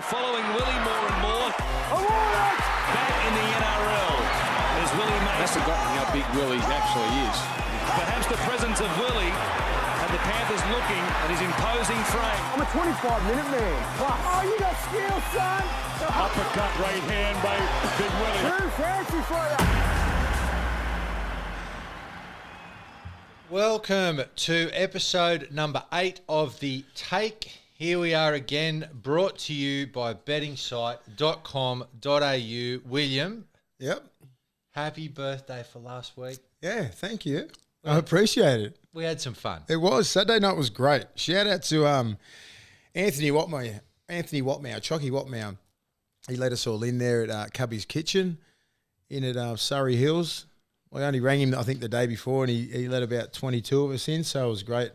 Following Willie more and more. Back in the NRL. There's Willie Mason. That's forgotten how big Willie actually is. Perhaps the presence of Willie and the Panthers looking at his imposing frame. I'm a 25-minute man. Oh, you got skill, son. Uppercut right hand by Big Willie. Too fancy for you. Welcome to episode number 8 of The Take. Here we are again, brought to you by bettingsite.com.au. William. Yep. Happy birthday for last week. Yeah, thank you. I appreciate it. We had some fun. It was. Saturday night was great. Shout out to Anthony Watmow, Chocky Watmow. He let us all in there at Cubby's Kitchen in at Surrey Hills. I only rang him, I think, the day before, and he let about 22 of us in, so it was great.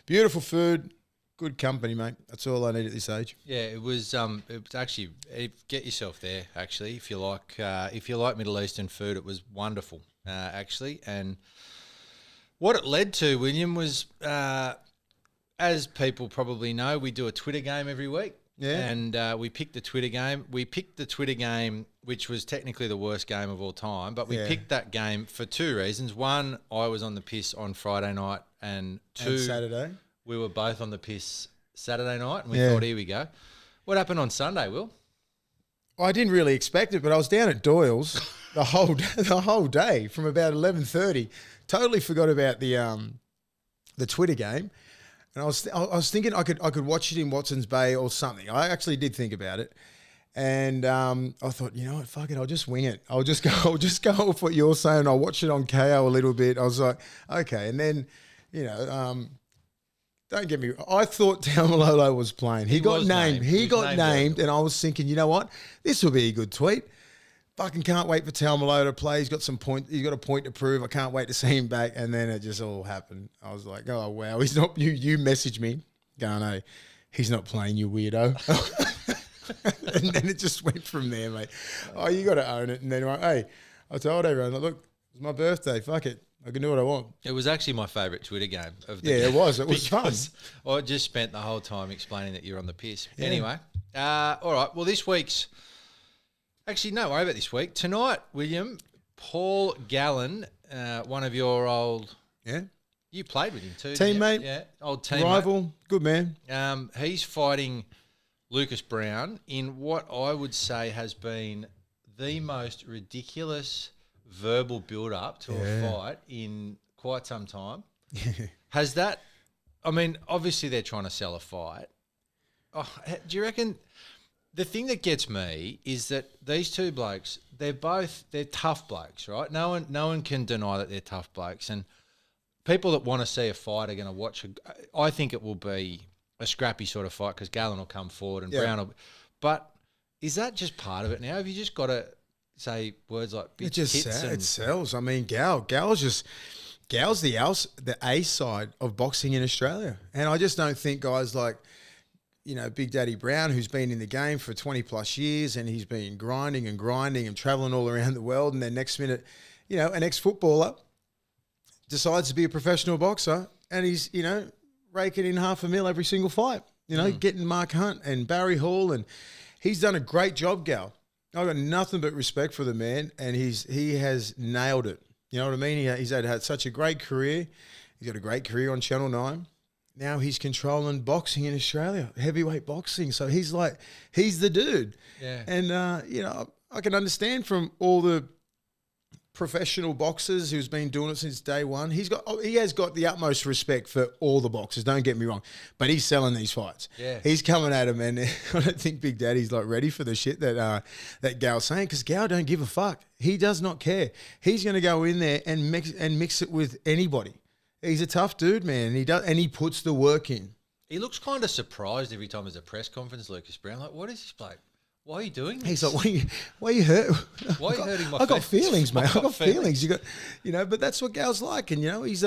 Beautiful food. Good company, mate. That's all I need at this age. Yeah, it was actually, get yourself there, actually, if you like Middle Eastern food. It was wonderful, actually. And what it led to, William, was, as people probably know, we do a Twitter game every week. Yeah. And we picked the Twitter game. We picked the Twitter game, which was technically the worst game of all time, but we picked that game for two reasons. One, I was on the piss on Friday night, and two, And Saturday. we were both on the piss Saturday night, and we thought, here we go. What happened on Sunday, Will? Well, I didn't really expect it, but I was down at Doyle's the whole day from about 11:30. Totally forgot about the Twitter game, and I was thinking I could watch it in Watson's Bay or something. I actually did think about it, and I thought, you know what, fuck it, I'll just wing it. I'll just go off what you're saying. I'll watch it on KO a little bit. I was like, okay, and then don't get me wrong. I thought Taumalolo was playing. He got named. He got named, and I was thinking, you know what? This will be a good tweet. Fucking can't wait for Taumalolo to play. He's got a point to prove. I can't wait to see him back. And then it just all happened. I was like, oh wow, he's not. You messaged me, going, hey, he's not playing, you weirdo. And then it just went from there, mate. Oh, you got to own it. And then hey, I told everyone, look, it's my birthday. Fuck it. I can do what I want. It was actually my favourite Twitter game of the Yeah, it was. It was fun. I just spent the whole time explaining that you're on the piss. Yeah. Anyway, all right. Well, this week's... Actually, no worry about this week. Tonight, William, Paul Gallen, one of your old... Yeah. You played with him too. Teammate. Yeah, old teammate. Rival. Good man. He's fighting Lucas Brown in what I would say has been the most ridiculous verbal build-up to a fight in quite some time. Has that... I mean, obviously they're trying to sell a fight. Oh, do you reckon... The thing that gets me is that these two blokes, they're tough blokes, right? No one can deny that they're tough blokes. And people that want to see a fight are going to watch. I think it will be a scrappy sort of fight because Gallen will come forward and Brown will... But is that just part of it now? Have you just got to... say words like bitch, it sells. I mean, Gal's the A side of boxing in Australia, and I just don't think guys like, Big Daddy Brown, who's been in the game for 20 plus years, and he's been grinding and traveling all around the world, and then next minute, an ex-footballer decides to be a professional boxer, and he's raking in $500,000 every single fight. Getting Mark Hunt and Barry Hall, and he's done a great job, Gal. I've got nothing but respect for the man, and he has nailed it. You know what I mean? He's had such a great career. He's got a great career on Channel 9. Now he's controlling boxing in Australia, heavyweight boxing. So he's the dude. Yeah. And, I can understand from all the professional boxers who's been doing it since day one. He has got the utmost respect for all the boxers, don't get me wrong, but he's selling these fights. Yeah. He's coming at him, and I don't think Big Daddy's ready for the shit that Gal's saying, because Gal don't give a fuck. He does not care. He's going to go in there and mix it with anybody. He's a tough dude, man. He puts the work in. He looks kind of surprised every time there's a press conference, Lucas Brown. Like, what is this bloke? Why are you doing this? He's like, why are you hurt? Why are you hurting my I got feelings, mate. I got feelings. But that's what Gal's like. And, he's,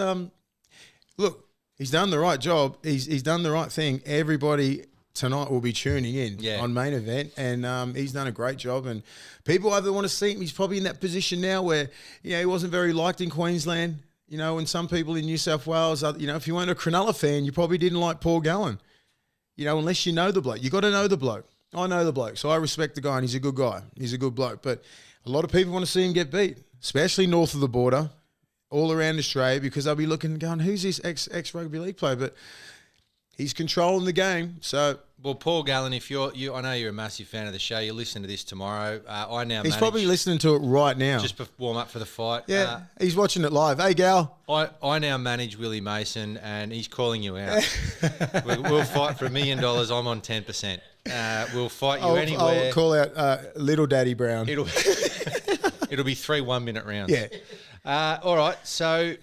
look, he's done the right job. He's done the right thing. Everybody tonight will be tuning in on Main Event. And he's done a great job. And people either want to see him. He's probably in that position now where, he wasn't very liked in Queensland. And some people in New South Wales, if you weren't a Cronulla fan, you probably didn't like Paul Gallen. Unless you know the bloke. You got to know the bloke. I know the bloke, so I respect the guy, and he's a good guy. He's a good bloke. But a lot of people want to see him get beat, especially north of the border, all around Australia, because they'll be looking and going, who's this ex-rugby league player? But he's controlling the game, so... Well, Paul Gallen, if I know you're a massive fan of the show. You listen to this tomorrow. He's probably listening to it right now. Just warm up for the fight. Yeah, he's watching it live. Hey, Gal. I now manage Willie Mason, and he's calling you out. We'll fight for $1 million. I'm on 10%. We'll fight you anywhere. I'll call out Little Daddy Brown. It'll be 3 1-minute rounds. Yeah. All right. So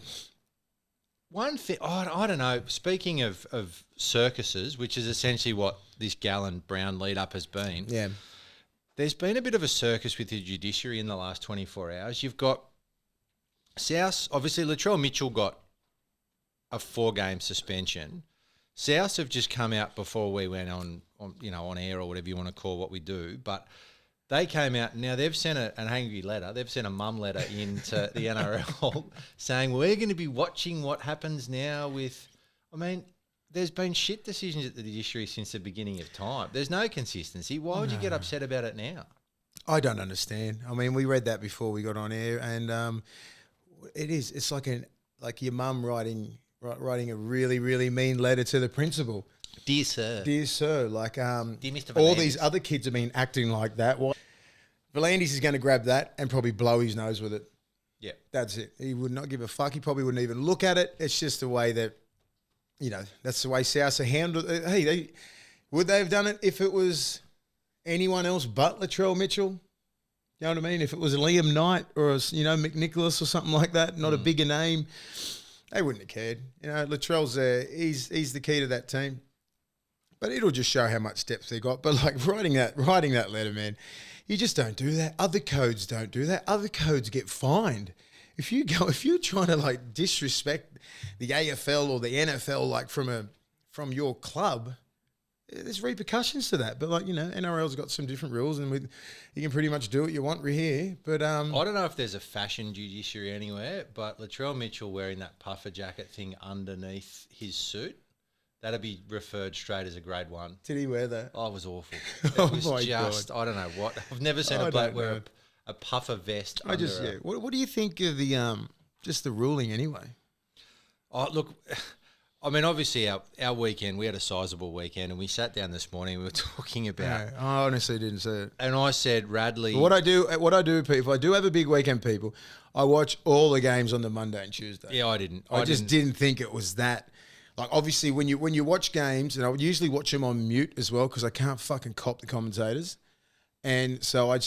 one thing, I don't know. Speaking of circuses, which is essentially what this Gallen Brown lead up has been. Yeah. There's been a bit of a circus with the judiciary in the last 24 hours. You've got South, obviously Latrell Mitchell got a 4-game suspension. South have just come out before we went on air or whatever you want to call what we do, but they came out. Now they've sent an angry letter. They've sent a mum letter into the NRL saying we're going to be watching what happens now with. I mean, there's been shit decisions at the judiciary since the beginning of time. There's no consistency. Why would you get upset about it now? I don't understand. I mean, we read that before we got on air, and it's like your mum writing a really, really mean letter to the principal. Dear sir. Dear sir, like Dear Mr. all Valandis. these other kids have been acting like that. Well, Valandis is going to grab that and probably blow his nose with it. Yeah. That's it. He would not give a fuck. He probably wouldn't even look at it. It's just the way that, that's the way South handled it. Hey, would they have done it if it was anyone else but Latrell Mitchell? You know what I mean? If it was Liam Knight or, McNicholas or something like that, not a bigger name, they wouldn't have cared. Latrell's he's the key to that team. But it'll just show how much depth they got. But like writing that letter, man, you just don't do that. Other codes don't do that. Other codes get fined. If you're trying to like disrespect the AFL or the NFL like from your club, there's repercussions to that. But like NRL's got some different rules, and you can pretty much do what you want here. But I don't know if there's a fashion judiciary anywhere, but Latrell Mitchell wearing that puffer jacket thing underneath his suit, that'd be referred straight as a grade 1. Did he wear that? Oh, it was awful. It was my just, God. I don't know what. I've never seen a bloke wear a puffer vest. What do you think of the just the ruling anyway? Oh, look, I mean, obviously our weekend, we had a sizable weekend, and we sat down this morning, we were talking about. No, I honestly didn't see it. And I said, Radley. But what I do, if I do have a big weekend, people, I watch all the games on the Monday and Tuesday. Yeah, I didn't. I just didn't think it was that. Like, obviously, when you watch games, and I would usually watch them on mute as well because I can't fucking cop the commentators. And so I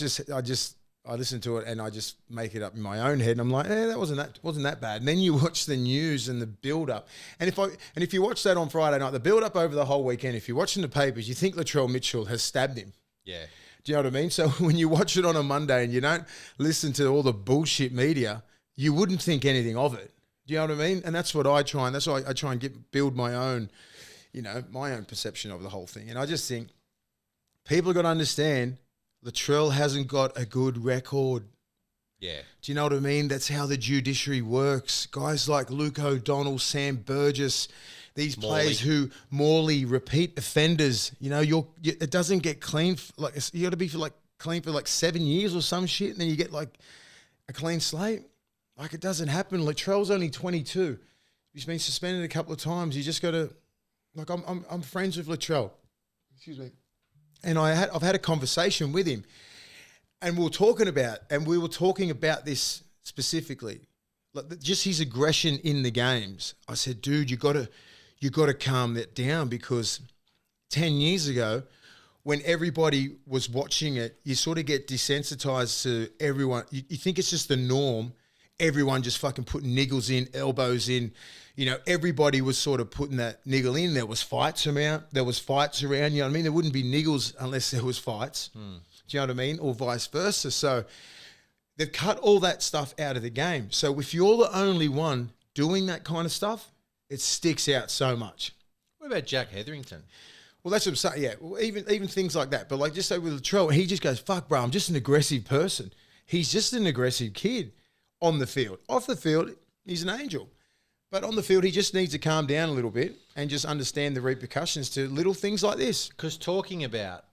listen to it and I just make it up in my own head, and I'm like, that wasn't that bad. And then you watch the news and the build up, and if you watch that on Friday night, the build up over the whole weekend, if you're watching the papers, you think Latrell Mitchell has stabbed him. Yeah. Do you know what I mean? So when you watch it on a Monday and you don't listen to all the bullshit media, you wouldn't think anything of it. Do you know what I mean? And that's what I try, and that's why I try and build my own, my own perception of the whole thing. And I just think people have got to understand Latrell hasn't got a good record. Yeah. Do you know what I mean? That's how the judiciary works. Guys like Luke O'Donnell, Sam Burgess, these players who Morley, repeat offenders. It doesn't get clean. You got to be clean for 7 years or some shit, and then you get like a clean slate. Like, it doesn't happen. Latrell's only 22. He's been suspended a couple of times. You just got to, like, I'm friends with Latrell. Excuse me. And I've had a conversation with him, and we were talking about this specifically, like just his aggression in the games. I said, dude, you got to calm that down, because 10 years ago, when everybody was watching it, you sort of get desensitized to everyone. You think it's just the norm. Everyone just fucking putting niggles in, elbows in. Everybody was sort of putting that niggle in. There was fights around. You know what I mean? There wouldn't be niggles unless there was fights. Do you know what I mean? Or vice versa. So they've cut all that stuff out of the game. So if you're the only one doing that kind of stuff, it sticks out so much. What about Jack Hetherington? Well, that's what I'm saying. Yeah, well, even things like that. But like, just say with Latrell, he just goes, fuck, bro, I'm just an aggressive person. He's just an aggressive kid on the field. Off the field, he's an angel. But on the field, he just needs to calm down a little bit and just understand the repercussions to little things like this. Because talking about,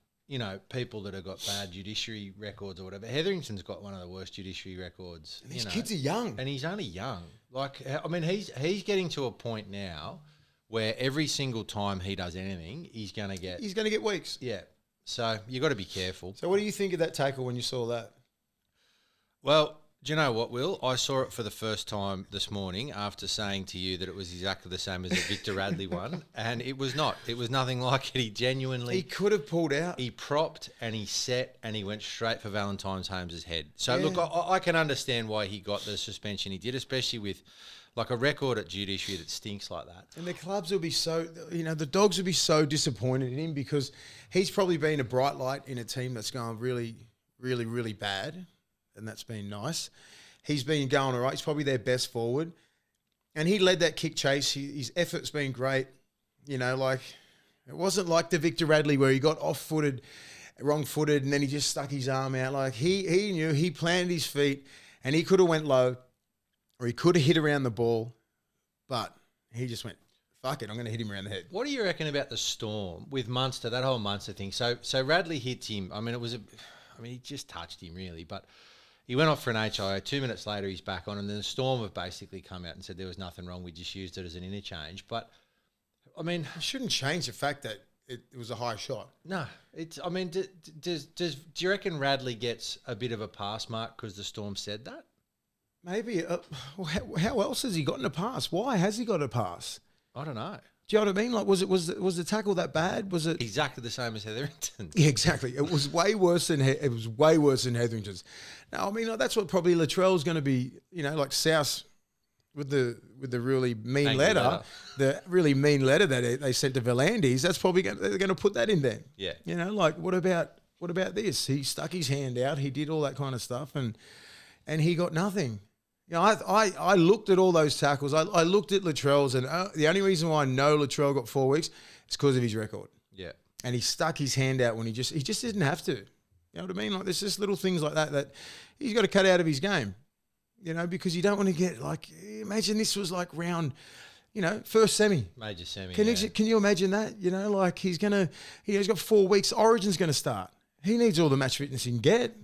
people that have got bad judiciary records or whatever. Hetherington's got one of the worst judiciary records. These kids are young. And he's only young. Like, I mean, he's getting to a point now where every single time he does anything, he's going to get weeks. Yeah. So you got to be careful. So what do you think of that tackle when you saw that? Well, do you know what, Will? I saw it for the first time this morning after saying to you that it was exactly the same as the Victor Radley one, and it was not. It was nothing like it. He could have pulled out. He propped and he set and he went straight for Valentine Holmes' head. So, look, I can understand why he got the suspension he did, especially with like a record at judiciary that stinks like that. And the clubs will be so, the Dogs will be so disappointed in him because he's probably been a bright light in a team that's gone really, really, really bad. And that's been nice. He's been going all right. He's probably their best forward. And he led that kick chase. His effort's been great. It wasn't like the Victor Radley where he got off-footed, wrong-footed, and then he just stuck his arm out. Like, he knew, he planted his feet, and he could have went low, or he could have hit around the ball, but he just went, fuck it, I'm going to hit him around the head. What do you reckon about the Storm with Munster, that whole Munster thing? So Radley hit him. I mean, he just touched him, really, but he went off for an HIO. 2 minutes later, he's back on, and then the Storm have basically come out and said there was nothing wrong. We just used it as an interchange. But, I mean... It shouldn't change the fact that it was a high shot. No. Do you reckon Radley gets a bit of a pass mark because the Storm said that? Maybe. How else has he gotten a pass? Why has he got a pass? I don't know. Do you know what I mean? Like, was the tackle that bad? Was it exactly the same as Hetherington's? Yeah, exactly. It was way worse than Hetherington's. Now, I mean, like, that's what probably Latrell's going to be. Like South with the really mean letter, the really mean letter that they sent to Valandis. That's probably they're going to put that in there. Yeah. Like what about this? He stuck his hand out. He did all that kind of stuff, and he got nothing. I looked at all those tackles. I looked at Latrell's, and the only reason why I know Latrell got 4 weeks is because of his record. Yeah. And he stuck his hand out when he just didn't have to. You know what I mean? Like, there's just little things like that he's got to cut out of his game. Because you don't want to get, like, imagine this was like round, first semi. Major semi. Can you imagine that? Like he's got 4 weeks. Origin's going to start. He needs all the match fitness he can get.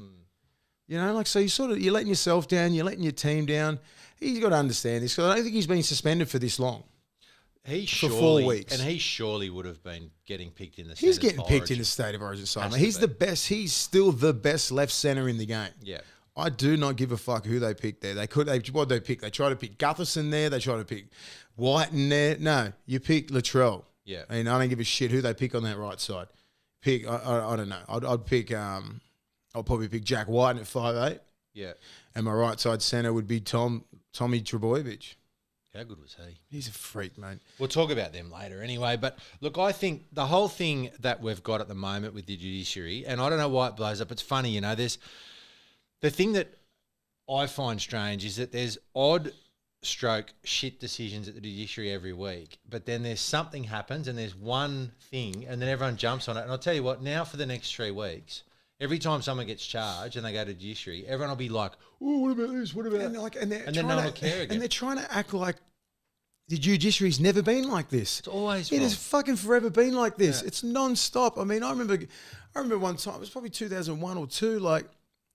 So you're letting yourself down, you're letting your team down. He's got to understand this because I don't think he's been suspended for this long. For 4 weeks. And he surely would have been getting picked in the He's getting picked in the State of Origin side. He's the best. He's still the best left centre in the game. Yeah. I do not give a fuck who they pick there. What they pick? They try to pick Gutherson there. They try to pick White in there. No, you pick Latrell. Yeah. I don't give a shit who they pick on that right side. I don't know. I'd pick... I'll probably pick Jack White at 5'8". Yeah. And my right side centre would be Tommy Trebojevic. How good was he? He's a freak, mate. We'll talk about them later anyway. But, look, I think the whole thing that we've got at the moment with the judiciary, and I don't know why it blows up. It's funny, there's... The thing that I find strange is that there's odd stroke shit decisions at the judiciary every week, but then there's something happens and there's one thing and then everyone jumps on it. And I'll tell you what, now for the next 3 weeks... Every time someone gets charged and they go to judiciary, everyone will be like, "Oh, what about this? What about?" And then no one will care again. And they're trying to act like the judiciary's never been like this. It's always it wrong. has fucking forever been like this. Yeah. It's non-stop. I mean, I remember one time. It was probably 2001 or 2. Like,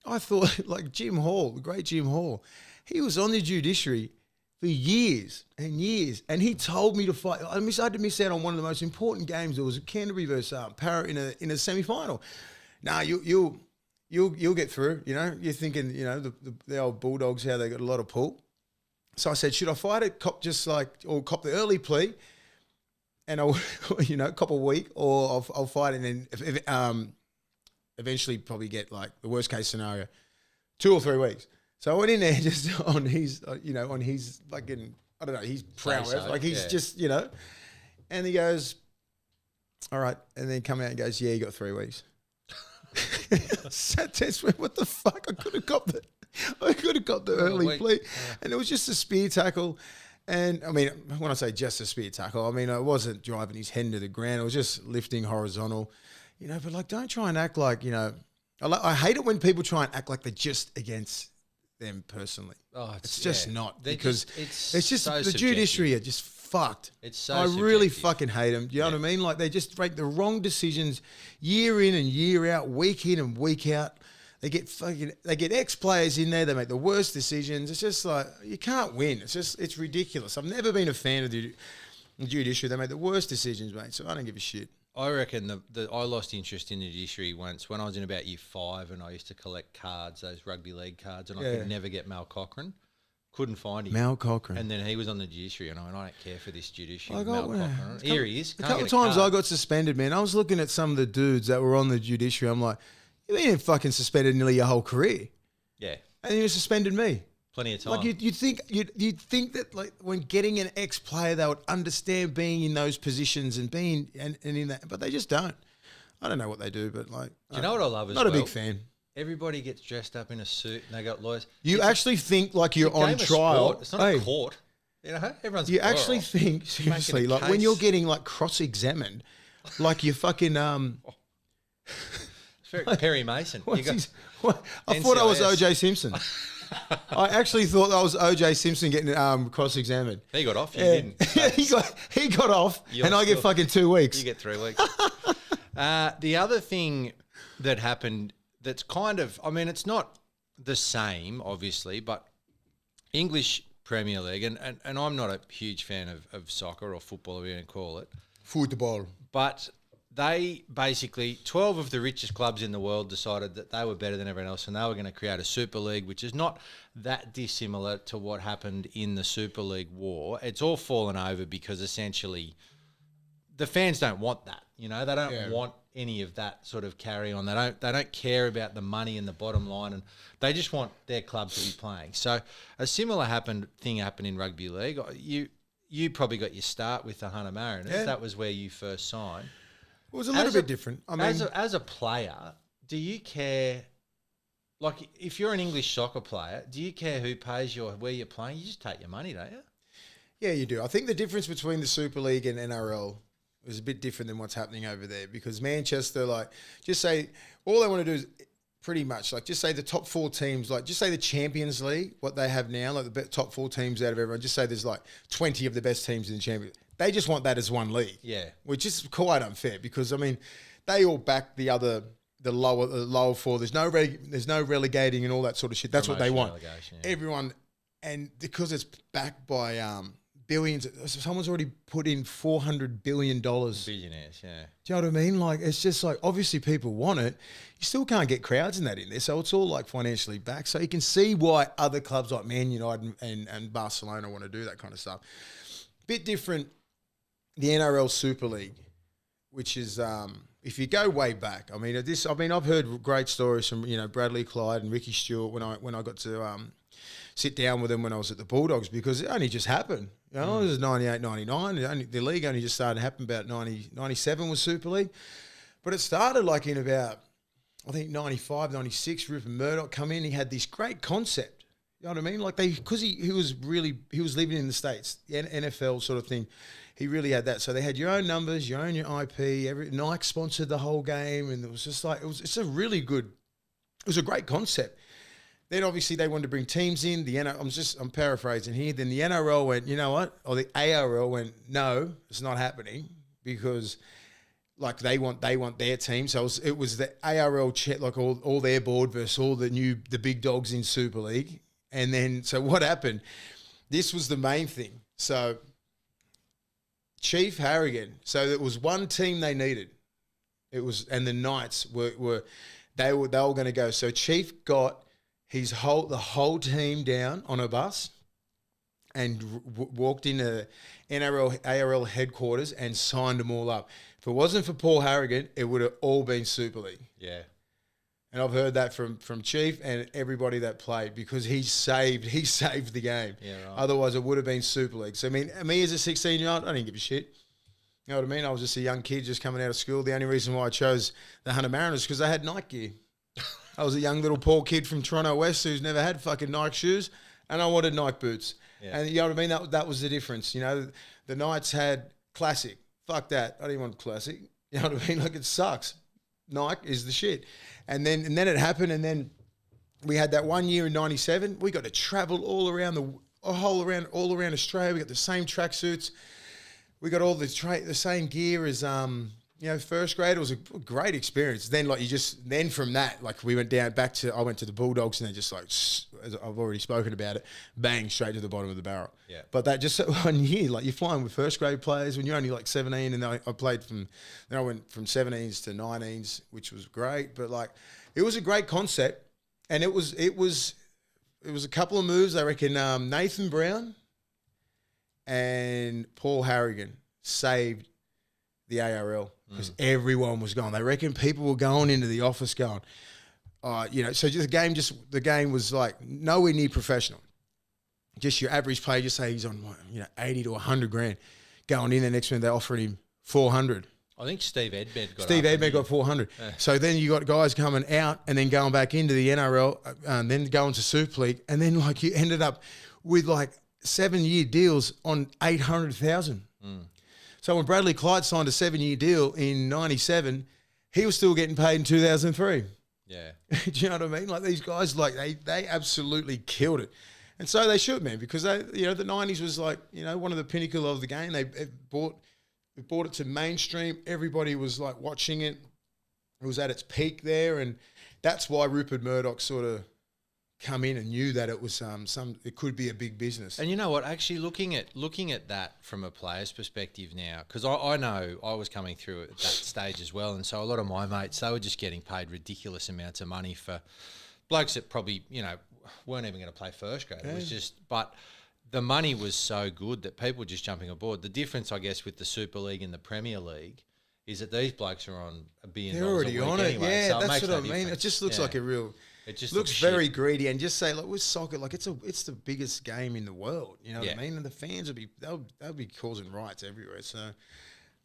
I thought, like Jim Hall, the great Jim Hall, he was on the judiciary for years and years, and he told me to fight. I had to miss out on one of the most important games. There was Canterbury versus Para in a semi-final. Nah, you'll get through. You're thinking, the old Bulldogs, how they got a lot of pull. So I said, should I fight it, cop the early plea, and I'll cop a week, or I'll fight and then eventually probably get like the worst case scenario, 2 or 3 weeks. So I went in there just on his, on his fucking, I don't know, his prowess, like he's just, and he goes, all right, and then come out and goes, yeah, you got 3 weeks. Sat there, what the fuck? I could have got the early plea, and it was just a spear tackle. And I mean, when I say just a spear tackle, I mean I wasn't driving his head into the ground. I was just lifting horizontal, But like, don't try and act like I hate it when people try and act like they're just against them personally. Oh, it's just not They're because it's just so the subjective. judiciary are just fucked. It's so I really subjective. fucking hate them. Do you know what I mean? Like they just make the wrong decisions year in and year out, week in and week out. They get ex-players in there. They make the worst decisions. It's just like you can't win. It's ridiculous. I've never been a fan of the judiciary. They make the worst decisions, mate. So I don't give a shit. I reckon I lost interest in the judiciary once when I was in about year 5 and I used to collect cards, those rugby league cards, and I could never get Mal Cochran. Couldn't find him. Mal Cochran. And then he was on the judiciary, and I went, I don't care for this judiciary. I Mal got Cochran. Here he is. A couple of times I got suspended, man. I was looking at some of the dudes that were on the judiciary. I'm like, you been fucking suspended nearly your whole career. Yeah. And you suspended me. Plenty of time. Like you'd think that like when getting an ex-player, they would understand being in those positions and being and in that, but they just don't. I don't know what they do, but like, do you know what I love as not well? a big fan. Everybody gets dressed up in a suit and they got lawyers. You actually think like you're on trial. Sport. It's not a court. You know, everyone's. You actually think seriously like when you're getting like cross-examined, like you're fucking It's very Perry Mason. I thought I was OJ Simpson. I actually thought that was OJ Simpson getting cross-examined. He got off. You didn't. he got off, and I get fucking 2 weeks. You get 3 weeks. The other thing that happened that's kind of, I mean, it's not the same, obviously, but English Premier League, and I'm not a huge fan of soccer or football, or whatever you call it. Football. But they basically, 12 of the richest clubs in the world decided that they were better than everyone else and they were going to create a Super League, which is not that dissimilar to what happened in the Super League war. It's all fallen over because essentially the fans don't want that. You know, they don't want any of that sort of carry on. They don't care about the money and the bottom line, and they just want their club to be playing. So a similar thing happened in rugby league. You probably got your start with the Hunter Mariners. Yeah. That was where you first signed. It was a little bit different. I mean, as a player, do you care? Like, if you're an English soccer player, do you care who pays where you're playing? You just take your money, don't you? Yeah, you do. I think the difference between the Super League and NRL is a bit different than what's happening over there, because Manchester, like, just say all they want to do is pretty much like just say the top 4 teams, like just say the Champions League, what they have now, like the top 4 teams out of everyone. Just say there's like 20 of the best teams in the Champions. They just want that as one league, which is quite unfair because I mean they all back the lower 4. There's no relegating and all that sort of shit. That's what they want. Everyone, and because it's backed by billions. Someone's already put in $400 billion. Billionaires, yeah. Do you know what I mean? Like, it's just like, obviously people want it. You still can't get crowds in that in there. So it's all like financially backed. So you can see why other clubs like Man United and Barcelona want to do that kind of stuff. Bit different, the NRL Super League, which is, if you go way back, I've heard great stories from, Bradley Clyde and Ricky Stewart when I got to sit down with them when I was at the Bulldogs, because it only just happened. This is 98, 99. The league only just started to happen about 97 was Super League. But it started like in about, I think, 95, 96, Rupert Murdoch come in. He had this great concept. You know what I mean? Like because he was living in the States, the NFL sort of thing. He really had that. So they had your own numbers, your IP. Nike sponsored the whole game, and it was just like it was a great concept. Then obviously they wanted to bring teams in. I'm paraphrasing here. Then the NRL went, you know what? Or the ARL went, no, it's not happening, because like they want their team. So it was the ARL chat, like all their board versus all the big dogs in Super League. And then so what happened? This was the main thing. So Chief Harrigan. So it was one team they needed. And the Knights were going to go. So Chief got the whole team down on a bus and walked into ARL headquarters and signed them all up. If it wasn't for Paul Harrigan, it would have all been Super League. Yeah. And I've heard that from Chief and everybody that played, because he saved the game. Yeah, right. Otherwise, it would have been Super League. So, I mean, me as a 16-year-old, I didn't give a shit. You know what I mean? I was just a young kid just coming out of school. The only reason why I chose the Hunter Mariners is because they had Nike gear. I was a young little poor kid from Toronto West who's never had fucking Nike shoes, and I wanted Nike boots. Yeah. And you know what I mean? That was the difference. The Knights had Classic. Fuck that. I didn't want Classic. You know what I mean? Like, it sucks. Nike is the shit. And then it happened, and then we had that one year in 97. We got to travel all around Australia. We got the same tracksuits. we got all the same gear as first grade. It was a great experience. Then then from that, like we went down back to, I went to the Bulldogs and then just like, as I've already spoken about it, bang, straight to the bottom of the barrel. Yeah. But that just 1 year, like you're flying with first grade players when you're only like 17, and then I went from 17s to 19s, which was great. But like, it was a great concept, and it was a couple of moves. I reckon Nathan Brown and Paul Harrigan saved the ARL because everyone was gone. They reckon people were going into the office going, so the game was like nowhere near professional. Just your average player, just say he's on 80 to 100 grand, going in the next minute they offered him 400. I think Steve Edmed got 400. So then you got guys coming out and then going back into the NRL and then going to Super League, and then like you ended up with like 7-year deals on 800,000. So when Bradley Clyde signed a 7-year deal in 97, he was still getting paid in 2003. Yeah. Do you know what I mean? Like these guys, like they absolutely killed it. And so they should, man, because the 90s was like, one of the pinnacle of the game. They brought it to mainstream. Everybody was like watching it. It was at its peak there. And that's why Rupert Murdoch sort of come in and knew that it was it could be a big business. And you know what? Actually, looking at that from a player's perspective now, because I know I was coming through at that stage as well, and so a lot of my mates, they were just getting paid ridiculous amounts of money for blokes that probably weren't even going to play first grade. It was just, but the money was so good that people were just jumping aboard. The difference, I guess, with the Super League and the Premier League is that these blokes are on $1 billion. They're already a week on it. anyway, Yeah, so that's it what I makes no mean. difference. It just looks like a real. It just looks looks very shit. greedy, and just say, like, with soccer, like it's the biggest game in the world. You know what I mean? And the fans they'll be causing riots everywhere. So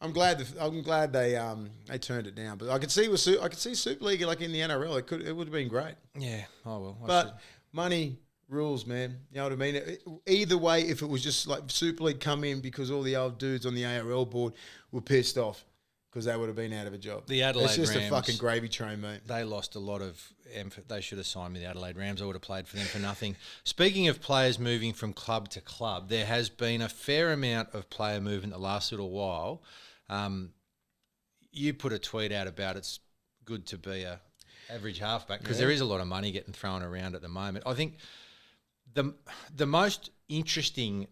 I'm glad they turned it down. But I could see Super League like in the NRL. It would have been great. Yeah. Oh well. But money rules, man. You know what I mean? Either way, if it was just like Super League come in because all the old dudes on the ARL board were pissed off because they would have been out of a job. The Adelaide It's just Rams, a fucking gravy train, mate. They lost a lot of effort. They should have signed me the Adelaide Rams. I would have played for them for nothing. Speaking of players moving from club to club, there has been a fair amount of player movement the last little while. You put a tweet out about it's good to be a average halfback because there is a lot of money getting thrown around at the moment. I think the most interesting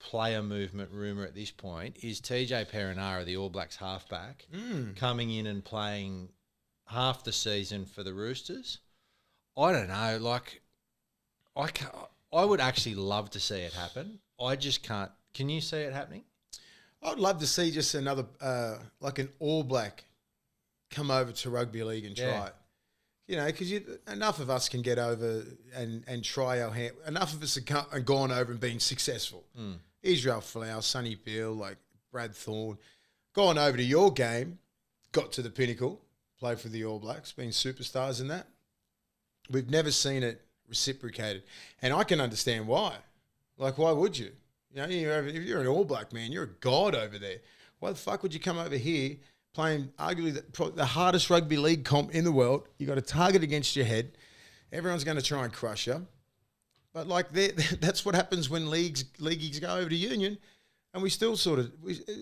player movement rumour at this point is TJ Perinara, the All Blacks halfback, coming in and playing half the season for the Roosters. I don't know, like I would actually love to see it happen. I just can't. Can you see it happening? I'd love to see just another like an All Black come over to rugby league and try it. You know, because enough of us can get over and try our hand. Enough of us have gone over and been successful. Israel Folau, Sonny Bill, like Brad Thorne, gone over to your game, got to the pinnacle, played for the All Blacks, been superstars in that. We've never seen it reciprocated. And I can understand why. Like, why would you? You know, if you're an All Black, man, you're a god over there. Why the fuck would you come over here playing arguably the hardest rugby league comp in the world? You got a target against your head. Everyone's going to try and crush you. But like that's what happens when leagues go over to union, and we still a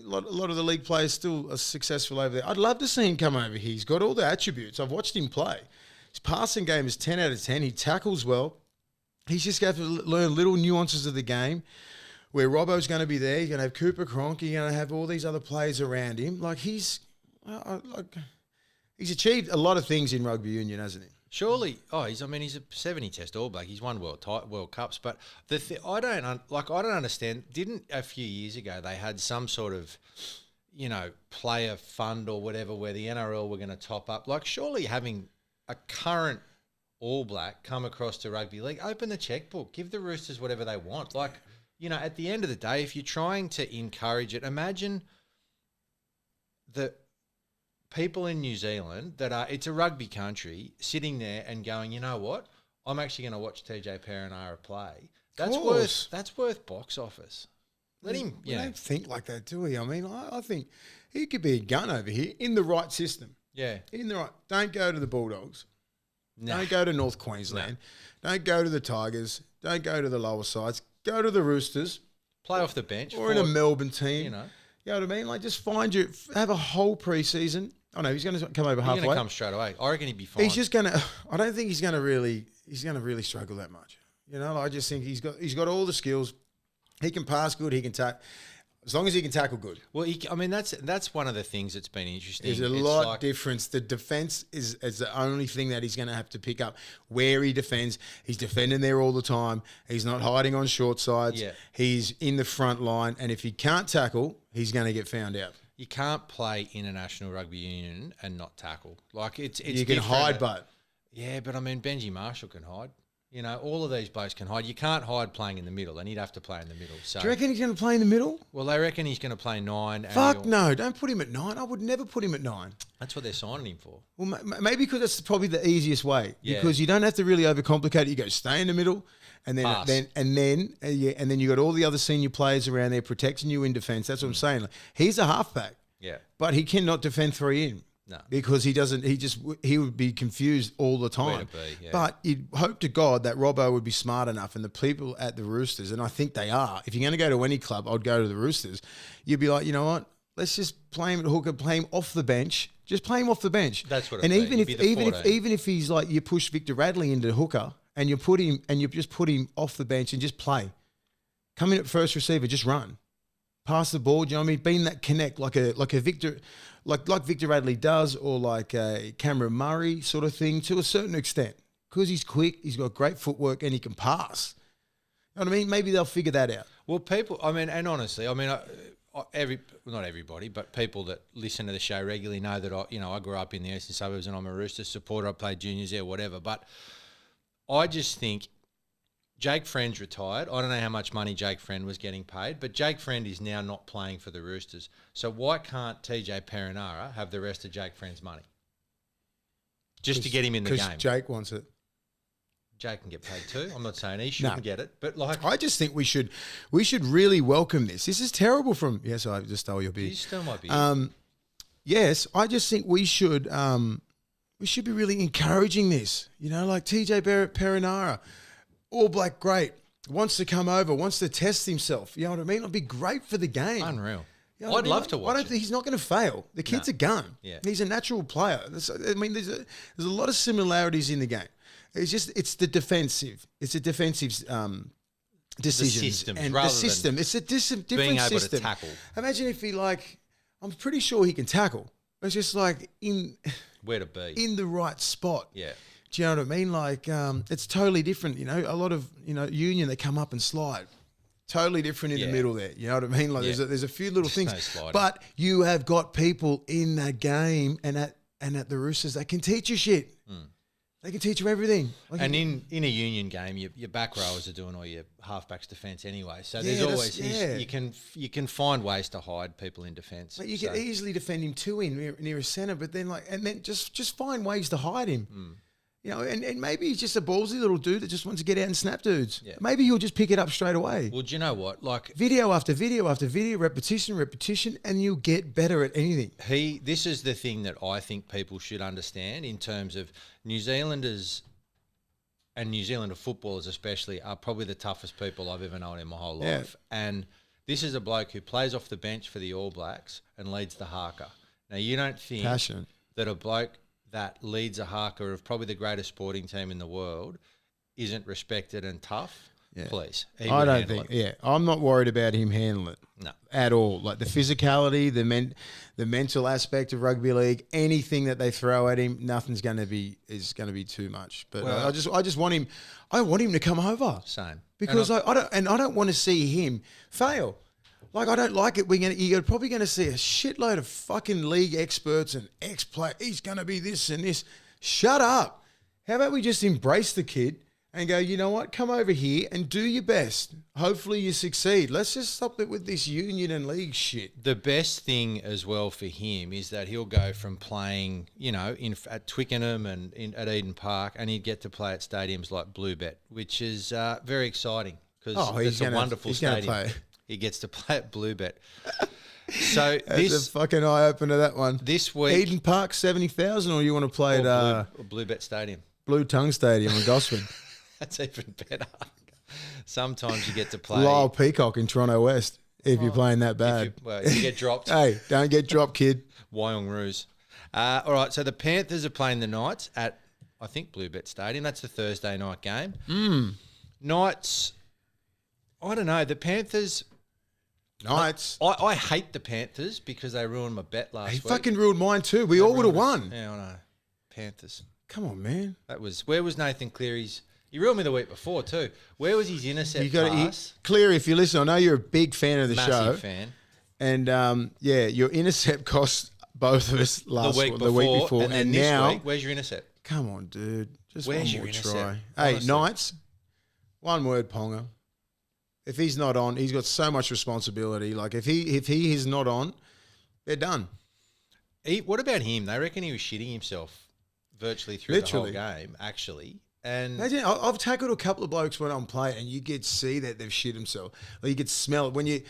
lot of the league players still are successful over there. I'd love to see him come over here. He's got all the attributes. I've watched him play. His passing game is 10 out of 10. He tackles well. He's just got to learn little nuances of the game. Where Robbo's going to be there, you're going to have Cooper Cronk, you're going to have all these other players around him. Like he's achieved a lot of things in rugby union, hasn't he? Surely, he's a 70 Test All Black. He's won World Cups, but I don't understand. Didn't a few years ago they had some sort of, player fund or whatever where the NRL were going to top up? Like, surely having a current All Black come across to rugby league, open the checkbook, give the Roosters whatever they want. Like, at the end of the day, if you're trying to encourage it, imagine the people in New Zealand it's a rugby country, sitting there and going, you know what? I'm actually going to watch TJ Perinara play. That's worth box office. Let him. We don't think like that, do we? I mean, I think he could be a gun over here in the right system. Yeah. In the right. Don't go to the Bulldogs. No. Don't go to North Queensland. No. Don't go to the Tigers. Don't go to the lower sides. Go to the Roosters. Play off the bench. Or in a Melbourne team. You know what I mean? Like, just have a whole preseason. Oh no, he's going to come over He's halfway. going to come straight away. I reckon he'd be fine. He's just going to. I don't think he's going to really struggle that much. You know, I just think he's got all the skills. He can pass good. He can tackle. As long as he can tackle good. Well, that's one of the things that's been interesting. There's a lot difference. The defense is the only thing that he's going to have to pick up. Where he defends, he's defending there all the time. He's not hiding on short sides. Yeah. He's in the front line, and if he can't tackle, he's going to get found out. You can't play international rugby union and not tackle. Like it's you can hide, but yeah, but I mean Benji Marshall can hide. You know, all of these blokes can hide. You can't hide playing in the middle, and he'd have to play in the middle. So, do you reckon he's going to play in the middle? Well, they reckon he's going to play 9. Fuck no, don't put him at 9. I would never put him at 9. That's what they're signing him for. Well, maybe because that's probably the easiest way. Yeah. Because you don't have to really overcomplicate it. You go stay in the middle, and then Pass. and then you got all the other senior players around there protecting you in defence. That's what I'm saying. Like, he's a halfback, Yeah. but he cannot defend 3 in. No. Because he would be confused all the time. Where to be, yeah. But you'd hope to God that Robbo would be smart enough, and the people at the Roosters, and I think they are. If you're going to go to any club, I'd go to the Roosters. You'd be like, you know what? Let's just play him at hooker, play him off the bench. Just play him off the bench. That's what. And it'd even be. even if he's like, you push Victor Radley into hooker, and you just put him off the bench and just play. Come in at first receiver, just run. Pass the ball, do you know what I mean? Being that connect like a Victor, like Victor Radley does, or like a Cameron Murray sort of thing to a certain extent. Because he's quick, he's got great footwork, and he can pass. You know what I mean? Maybe they'll figure that out. Well, people, I mean, and honestly, I mean, not everybody, but people that listen to the show regularly know that I grew up in the eastern suburbs and I'm a Roosters supporter. I played juniors there, whatever. But I just think Jake Friend's retired. I don't know how much money Jake Friend was getting paid, but Jake Friend is now not playing for the Roosters. So why can't TJ Perinara have the rest of Jake Friend's money? Just to get him in the game. Because Jake wants it. Jake can get paid too. I'm not saying he shouldn't get it, but like I just think we should really welcome this. This is terrible from yes, I just stole your beer. You still might be. Yes, I just think we should be really encouraging this. You know, like TJ Perinara. All Black, great. Wants to come over, wants to test himself. You know what I mean? It'd be great for the game. Unreal. You know I'd love to watch it. He's not going to fail. The kid's a gun. Yeah. He's a natural player. There's a lot of similarities in the game. It's the defensive. It's a defensive decisions. The systems, and rather the system. than It's a different being able system. to tackle. Imagine if I'm pretty sure he can tackle. It's just like Where to be. in the right spot. Yeah. Do you know what I mean? Like, it's totally different. You know, a lot of, union, they come up and slide. Totally different in the middle there. You know what I mean? Like, there's a few little things. No sliding. But you have got people in that game and at the Roosters that can teach you shit. They can teach you everything. Like, And in a union game, your back rowers are doing all your halfbacks defence anyway. So there's that's- always you can find ways to hide people in defence. like, you can easily defend him 2 in near a centre, but then just find ways to hide him. You know, and maybe he's just a ballsy little dude that just wants to get out and snap dudes. Yeah. Maybe he'll just pick it up straight away. Well, do you know what? Like Video after video after video, repetition, and you'll get better at anything. this is the thing that I think people should understand in terms of New Zealanders and New Zealander footballers especially are probably the toughest people I've ever known in my whole life. And this is a bloke who plays off the bench for the All Blacks and leads the haka. Now, you don't think Passion. that a bloke that leads a haka of probably the greatest sporting team in the world isn't respected and tough? Yeah. Please. I don't think. Yeah, I'm not worried about him handling it. No. At all. Like the physicality, the mental aspect of rugby league, anything that they throw at him, nothing's going to be too much. But Well, I just want him. I want him to come over. Same. Because I don't want to see him fail. Like, I don't like it. You're probably going to see a shitload of fucking league experts and ex-player. He's going to be this and this. Shut up. How about we just embrace the kid and go, you know what? Come over here and do your best. Hopefully you succeed. Let's just stop it with this union and league shit. The best thing as well for him is that he'll go from playing, at Twickenham and at Eden Park, and he'd get to play at stadiums like Bluebet, which is very exciting because it's a wonderful stadium. He gets to play at Bluebet. So That's a fucking eye opener, that one. This week, Eden Park 70,000, or you want to play at Bluebet Stadium. Blue Tongue Stadium in Gosford. That's even better. Sometimes you get to play Lyle Peacock in Toronto West. if you're playing that bad. If you get dropped. Hey, don't get dropped, kid. Wyong Roos. All right, so the Panthers are playing the Knights at, I think, Bluebet Stadium. That's the Thursday night game. Knights, I don't know. The Panthers... Knights. I hate the Panthers because they ruined my bet last week. He fucking ruined mine too. We all would have won. Yeah, I know. Panthers. Come on, man. Where was Nathan Cleary's... He ruined me the week before too. Where was his intercept pass? Cleary, if you listen, I know you're a big fan of the show. Massive fan. And, your intercept cost both of us the week before. And this now, week, where's your intercept? Come on, dude. Just Where's one your more intercept? try. Honestly. Hey, Knights, one word, Ponga. If he's not on, he's got so much responsibility. Like, if he is not on, they're done. What about him? They reckon he was shitting himself virtually through the whole game, actually. And imagine, I've tackled a couple of blokes when I'm playing, and you could see that they've shit themselves. Or you could smell it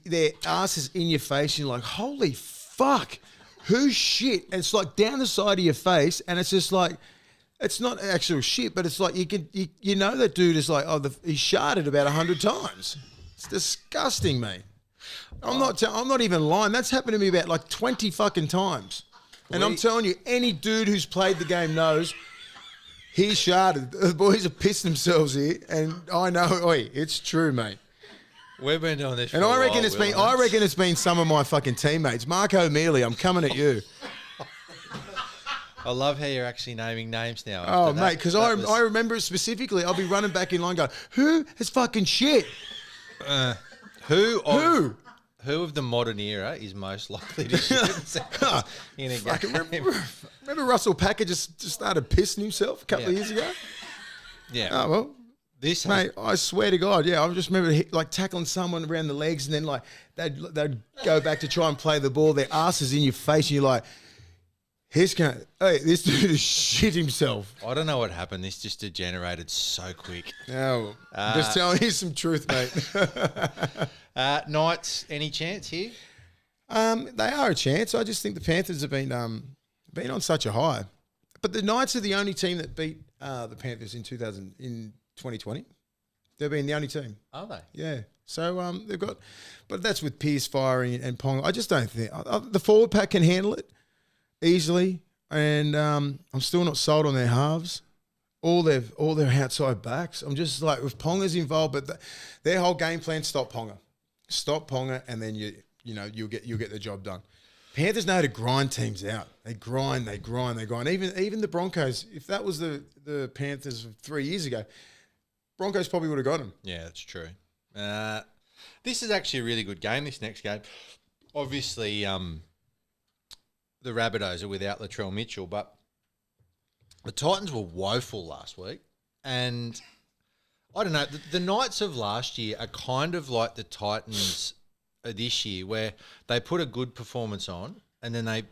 their ass is in your face, and you're like, holy fuck, who's shit? And it's like down the side of your face, and it's just like, it's not actual shit, but it's like you know that dude is like, he's sharted about 100 times. It's disgusting, mate. I'm not even lying. That's happened to me about like 20 fucking times. And I'm telling you, any dude who's played the game knows. He's sharded. The boys have pissed themselves here, and I know, it's true, mate. We've been doing this, and I reckon it's been some of my fucking teammates. Mark O'Mealy, I'm coming at you. I love how you're actually naming names now. Oh, mate, because I remember it specifically. I'll be running back in line, going, "Who has fucking shit? Who of the modern era is most likely to shit in a game? Remember Russell Packer just started pissing himself a couple of years ago? Yeah. Oh, well, mate, I swear to God, I just remember like tackling someone around the legs, and then like they'd go back to try and play the ball, their ass is in your face, and you're like, this dude has shit himself. I don't know what happened. This just degenerated so quick. Oh, just telling you some truth, mate. Knights, any chance here? They are a chance. I just think the Panthers have been on such a high. But the Knights are the only team that beat the Panthers in 2020. They've been the only team. Are they? Yeah. So they've got, but that's with Pearce firing and Pong. I just don't think the forward pack can handle it easily, and I'm still not sold on their halves. All their outside backs. I'm just like, with Ponga's involved, but their whole game plan, stop Ponga, and then you'll get the job done. Panthers know how to grind teams out. They grind. Even the Broncos, if that was the Panthers of 3 years ago, Broncos probably would have got them. Yeah, that's true. This is actually a really good game, this next game. Obviously, the Rabbitohs are without Latrell Mitchell, but the Titans were woeful last week. And I don't know, the Knights of last year are kind of like the Titans this year, where they put a good performance on and then they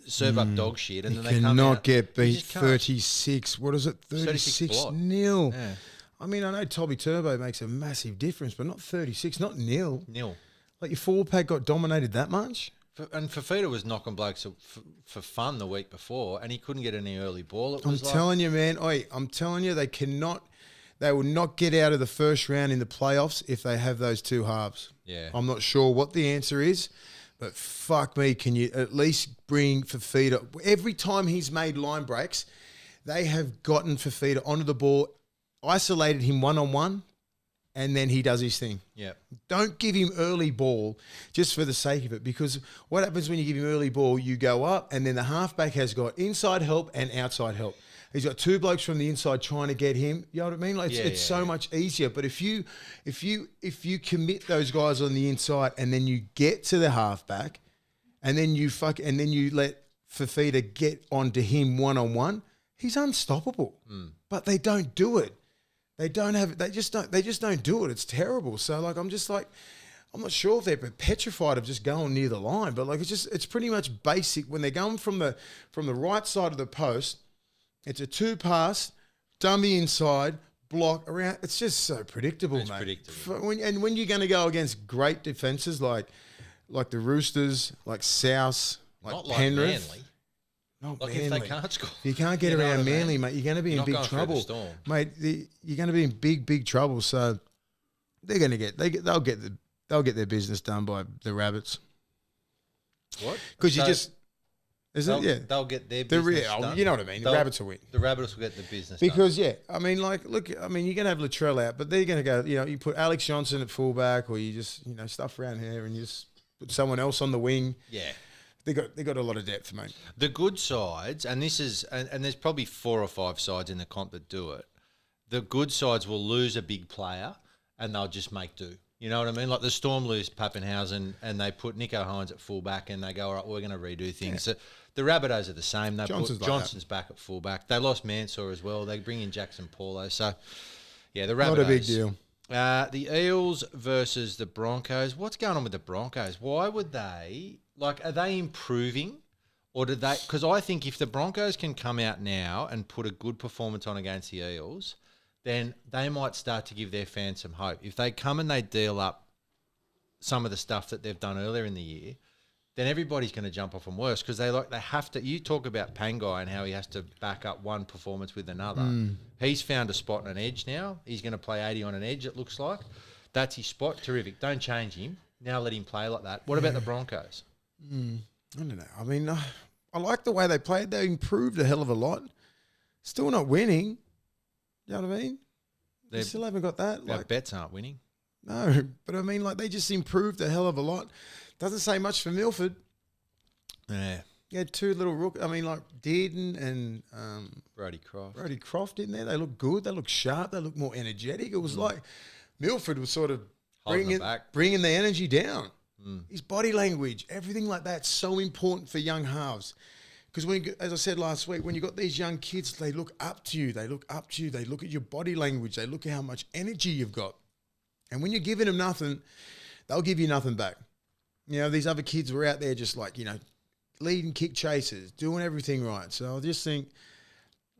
serve up dog shit, and then they come out. Cannot get beat 36. What is it? 36-0. Yeah. I mean, I know Toby Turbo makes a massive difference, but not 36, not nil. Like, your forward pack got dominated that much? And Fafita was knocking blokes for fun the week before, and he couldn't get any early ball. I'm telling you, man. I'm telling you, they will not get out of the first round in the playoffs if they have those two halves. Yeah. I'm not sure what the answer is, but fuck me, can you at least bring Fafita? Every time he's made line breaks, they have gotten Fafita onto the ball, isolated him one-on-one, and then he does his thing. Yeah. Don't give him early ball just for the sake of it, because what happens when you give him early ball, you go up, and then the halfback has got inside help and outside help. He's got two blokes from the inside trying to get him. You know what I mean? Like, it's so much easier. But if you commit those guys on the inside, and then you get to the halfback, and then you let Fafita get onto him one-on-one, he's unstoppable. But they don't do it. They just don't do it. It's terrible. So like, I'm not sure if they're petrified of just going near the line, but like, it's pretty much basic when they're going from the right side of the post. It's a two pass, dummy inside, block around. It's just so predictable, mate. Predictable. When you're going to go against great defenses like the Roosters, like South, like not like Penrith. Manly. Not like Manly. If they can't score. If you can't get around Manly, mate, you're going to be in big trouble. Mate, you're going to be in big trouble. So they're going to they'll get they'll get their business done by the Rabbits. What? Because They'll get their business done. You know what I mean. The Rabbits will win. The Rabbitohs will get the business because, done. I mean, you're going to have Latrell out, but they're going to go, you put Alex Johnson at fullback or you just, stuff around here and you just put someone else on the wing. Yeah. They got a lot of depth, mate. The good sides, and this is, and there's probably 4 or 5 sides in the comp that do it. The good sides will lose a big player and they'll just make do. You know what I mean? Like the Storm lose Pappenhausen and they put Nico Hines at fullback and they go, all right, we're going to redo things. Yeah. So the Rabbitohs are the same. They put Johnson's back at fullback. They lost Mansour as well. They bring in Jackson Paulo. So, yeah, the Rabbitohs. Not a big deal. The Eels versus the Broncos. What's going on with the Broncos? Why would they, are they improving? Or did they, because I think if the Broncos can come out now and put a good performance on against the Eels, then they might start to give their fans some hope. If they come and they deal up some of the stuff that they've done earlier in the year, then everybody's going to jump off them worse because they have to. You talk about Pangai and how he has to back up one performance with another. He's found a spot and an edge now. He's going to play 80 on an edge, it looks like. That's his spot. Terrific. Don't change him. Now let him play like that. What about the Broncos? I don't know. I mean, I like the way they played. They improved a hell of a lot. Still not winning. You know what I mean? They still haven't got that. Our bets aren't winning. No, but I mean, they just improved a hell of a lot. Doesn't say much for Milford. Yeah. You had 2 little rookies. I mean, Dearden and Brody Croft in there. They look good. They look sharp. They look more energetic. It was like Milford was sort of bringing the energy down. His body language, everything like that's so important for young halves. Because as I said last week, when you got these young kids, they look up to you. They look at your body language. They look at how much energy you've got. And when you're giving them nothing, they'll give you nothing back. These other kids were out there just leading kick chasers, doing everything right. So I just think,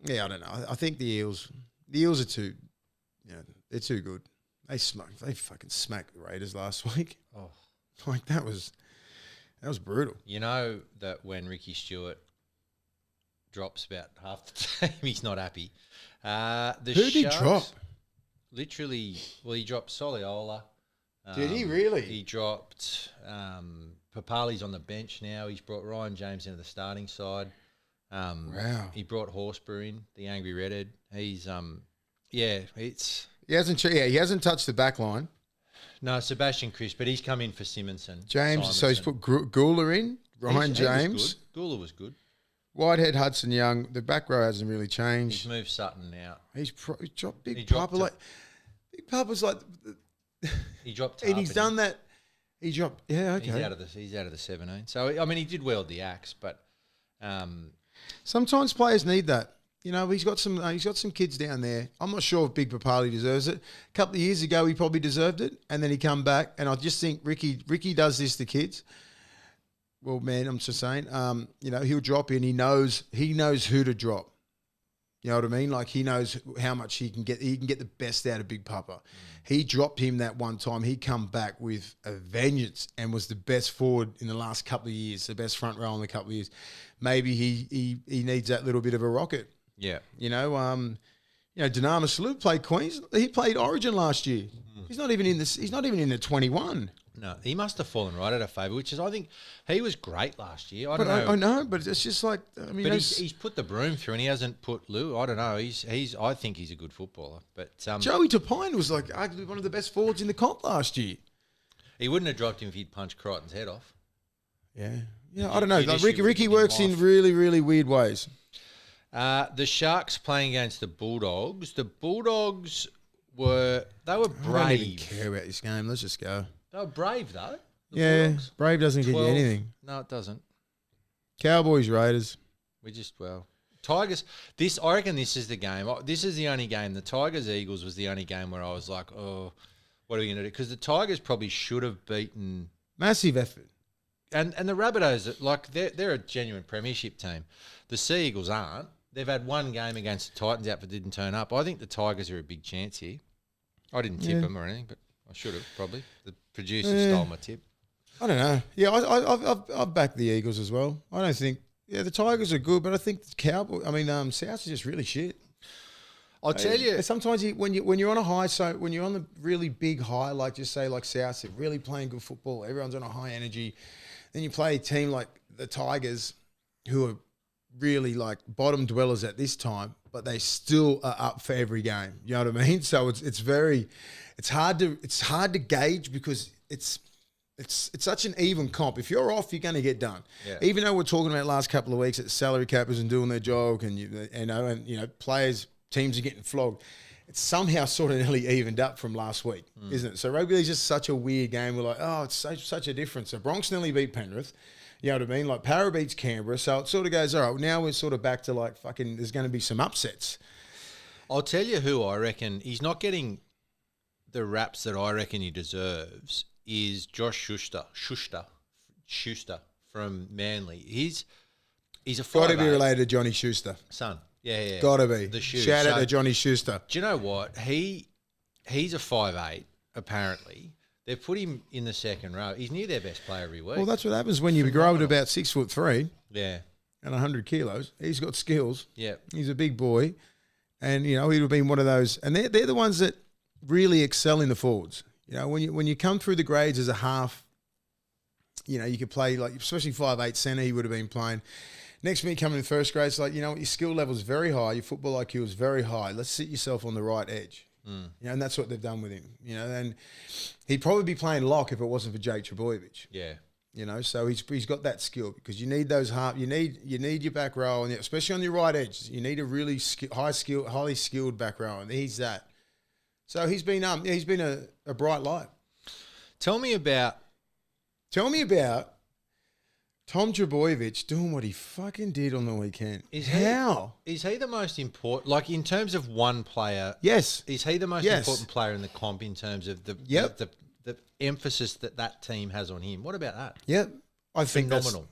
I don't know. I think the Eels are too, they're too good. They fucking smacked the Raiders last week. Oh, that was brutal. You know that when Ricky Stewart drops about half the time, he's not happy. Who did he drop? Literally, he dropped Soliola. Did he really? He dropped Papali's on the bench now. He's brought Ryan James into the starting side. Wow. He brought Horsburgh in, the Angry Redhead. He's he hasn't touched the back line. No, Sebastian Chris, but he's come in for Simonson. James, so he's put Gula in, Ryan James. Gula was good. Whitehead, Hudson Young. The back row hasn't really changed. He's moved Sutton out. He's dropped Big Papa. Big Papa's he dropped. And he's done that. He dropped. Yeah, okay. He's out of the 17. So I mean, he did wield the axe, but sometimes players need that. He's got some kids down there. I'm not sure if Big Papali deserves it. A couple of years ago, he probably deserved it, and then he come back. And I just think Ricky does this to kids. Well, man, I'm just saying. He'll drop in. He knows who to drop. You know what I mean? He knows how much he can get. He can get the best out of Big Papa. He dropped him that one time. He come back with a vengeance and was the best forward in the last couple of years, the best front row in a couple of years. Maybe he needs that little bit of a rocket. Yeah. Dinama Salute played Queens. He played Origin last year. He's not even in this. He's not even in the 21. No, he must have fallen right out of favour, which is, I think, he was great last year. I know, but it's just but he's put the broom through and he hasn't put Lou. I don't know. I think he's a good footballer. But Joey Tapine was arguably one of the best forwards in the comp last year. He wouldn't have dropped him if he'd punched Crichton's head off. Yeah. I don't know. Ricky works in really, really weird ways. The Sharks playing against the Bulldogs. The Bulldogs were brave. I don't even care about this game. Let's just go. They were brave though. Bulldogs. Brave doesn't get you anything. No, it doesn't. Cowboys, Raiders. Tigers. I reckon this is the game. This is the only game. The Tigers Eagles was the only game where I was like, oh, what are we going to do? Because the Tigers probably should have beaten. Massive effort. And the Rabbitohs, they're a genuine premiership team. The Sea Eagles aren't. They've had one game against the Titans out, but didn't turn up. I think the Tigers are a big chance here. I didn't tip them or anything, but I should have probably. The producer stole my tip. I don't know. Yeah, I've backed the Eagles as well. I don't think. Yeah, the Tigers are good, but I think the Souths are just really shit. I'll tell you. Sometimes when you're on a high, so when you're on the really big high, like just say like South, they're really playing good football. Everyone's on a high energy. Then you play a team like the Tigers, who are really like bottom dwellers at this time, but they still are up for every game. You know what I mean? So it's hard to gauge because it's such an even comp. If you're off, you're going to get done. Yeah. Even though we're talking about last couple of weeks that salary cap isn't doing their job, and players, teams are getting flogged. It's somehow sort of nearly evened up from last week, isn't it? So rugby league is just such a weird game. We're like, oh, it's such a difference. So Bronx nearly beat Penrith. You know what I mean? Like Para beats Canberra. So it sort of goes, all right, now we're sort of back to like fucking, there's going to be some upsets. I'll tell you who I reckon he's not getting the raps that I reckon he deserves is Josh Schuster from Manly. He's a 5'8". Got to be related to Johnny Schuster. Son. Yeah. Got to be. The shoe. Shout out to Johnny Schuster. Do you know what? He's a 5'8", apparently. They've put him in the second row. He's near their best player every week. Well, that's what happens when you grow up to about 6'3". Yeah. And 100 kilos. He's got skills. Yeah. He's a big boy. And, he would have been one of those. And they're the ones that really excel in the forwards. When you come through the grades as a half, you could play, like, especially 5'8" centre, he would have been playing. Next minute, coming in first grade, it's like, your skill level is very high. Your football IQ is very high. Let's sit yourself on the right edge. And that's what they've done with him. And he'd probably be playing lock if it wasn't for Jake Trbojevic. Yeah. So he's got that skill because you need those you need your back row, and especially on your right edge, you need a really highly skilled back row, and he's that. So he's been a bright light. Tell me about Tom Trbojevic doing what he fucking did on the weekend. Is he the most important, like in terms of one player? Yes. Is he the most important player in the comp in terms of the emphasis that team has on him? What about that? Yep. I think phenomenal.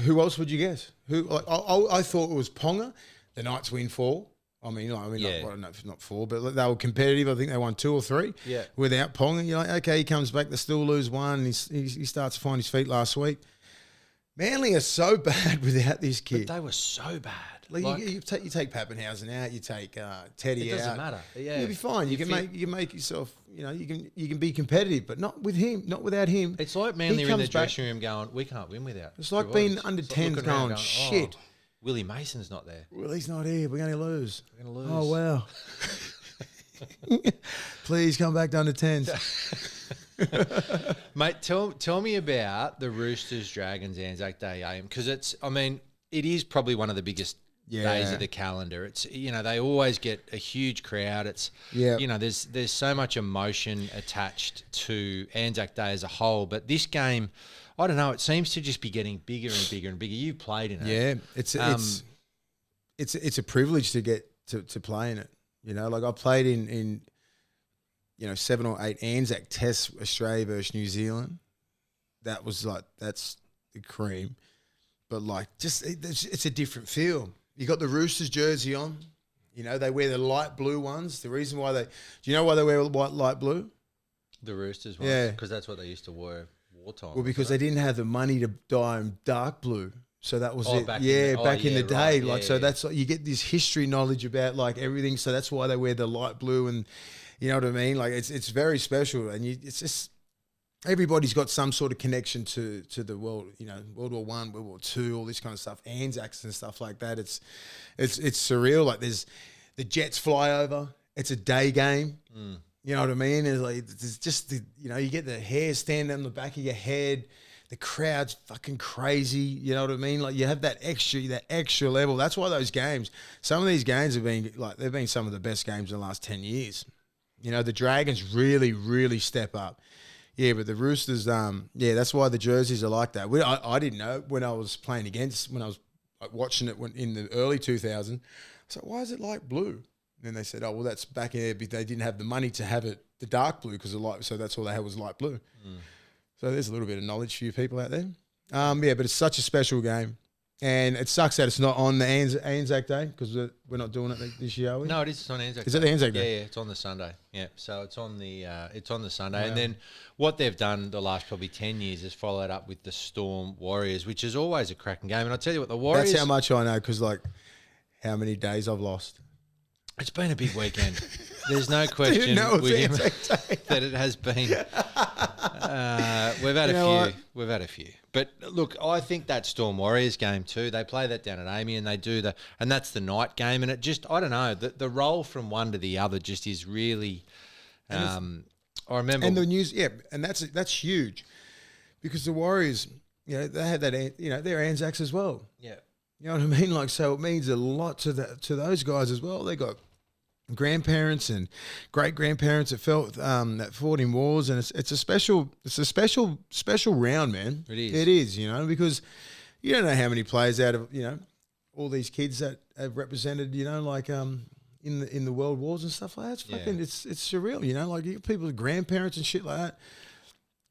Who else would you guess? I thought it was Ponga. The Knights win 4. Not 4, but they were competitive. I think they won 2 or 3. Yeah. Without Ponga, you're like, okay, he comes back. They still lose 1. And he starts to find his feet last week. Manly are so bad without this kid. But they were so bad. You take Pappenhausen out. You take Teddy out. It doesn't matter. Yeah. You'll be fine. You can make yourself. You can be competitive, but not with him. Not without him. It's like Manly are in the dressing room going, we can't win without. It's like being under 10s going, shit. Willie Mason's not there. Willie's not here. We're going to lose. We're going to lose. Oh, wow. Please come back to under 10s. Mate, tell me about the Roosters Dragons Anzac Day game, because it is probably one of the biggest days of the calendar. It's they always get a huge crowd. It's there's so much emotion attached to Anzac Day as a whole, but this game, I don't know, it seems to just be getting bigger and bigger and bigger. You played in it. Yeah, it's a privilege to get to play in it. Like I played in 7 or 8 Anzac tests, Australia versus New Zealand. That was like, that's the cream. But like, it's a different feel. You got the Roosters jersey on. They wear the light blue ones. The reason why do you know why they wear light blue? The Roosters ones? Yeah. Because that's what they used to wear wartime. Well, because they didn't have the money to dye them dark blue. So that was it. Back in the day. Right. So that's you get this history knowledge about like everything. So that's why they wear the light blue, and you know what I mean? Like it's very special, and it's just everybody's got some sort of connection to the world, World War I, World War II, all this kind of stuff, Anzacs and stuff like that. It's surreal. Like there's the jets fly over. It's a day game. You know what I mean? It's like it's just you get the hair standing on the back of your head. The crowd's fucking crazy. You know what I mean? Like you have that extra level. That's why those games, some of these games they've been some of the best games in the last 10 years. The Dragons really, really step up. Yeah, but the Roosters, that's why the jerseys are like that. I didn't know when I was playing when I was watching it in the early 2000s. I was like, why is it light blue? And then they said, oh, well, that's back in there, but they didn't have the money to have it the dark blue so that's all they had was light blue. So there's a little bit of knowledge for you people out there. But it's such a special game. And it sucks that it's not on the Anzac Day because we're not doing it this year, are we? No, it is. It's on Anzac Day. Is it the Anzac Day? Yeah, it's on the Sunday. Yeah, so it's on the Sunday. Wow. And then what they've done the last probably 10 years is followed up with the Storm Warriors, which is always a cracking game. And I'll tell you what, the Warriors... That's how much I know because, how many days I've lost. It's been a big weekend. There's no question, William, that it has been. We've had a few. What? We've had a few. But look, I think that Storm Warriors game too. They play that down at Amy, and they do and that's the night game. And it just, I don't know, the roll from one to the other just is really. I remember, and the news, and that's huge, because the Warriors, they had that, they're ANZACs as well. Yeah. You know what I mean? Like, so it means a lot to those guys as well. They got grandparents and great grandparents that fought in wars, and it's a special round, man. It is, because you don't know how many players out of all these kids that have represented, like in the world wars and stuff like that. It's fucking it's surreal, like you get people's grandparents and shit like that.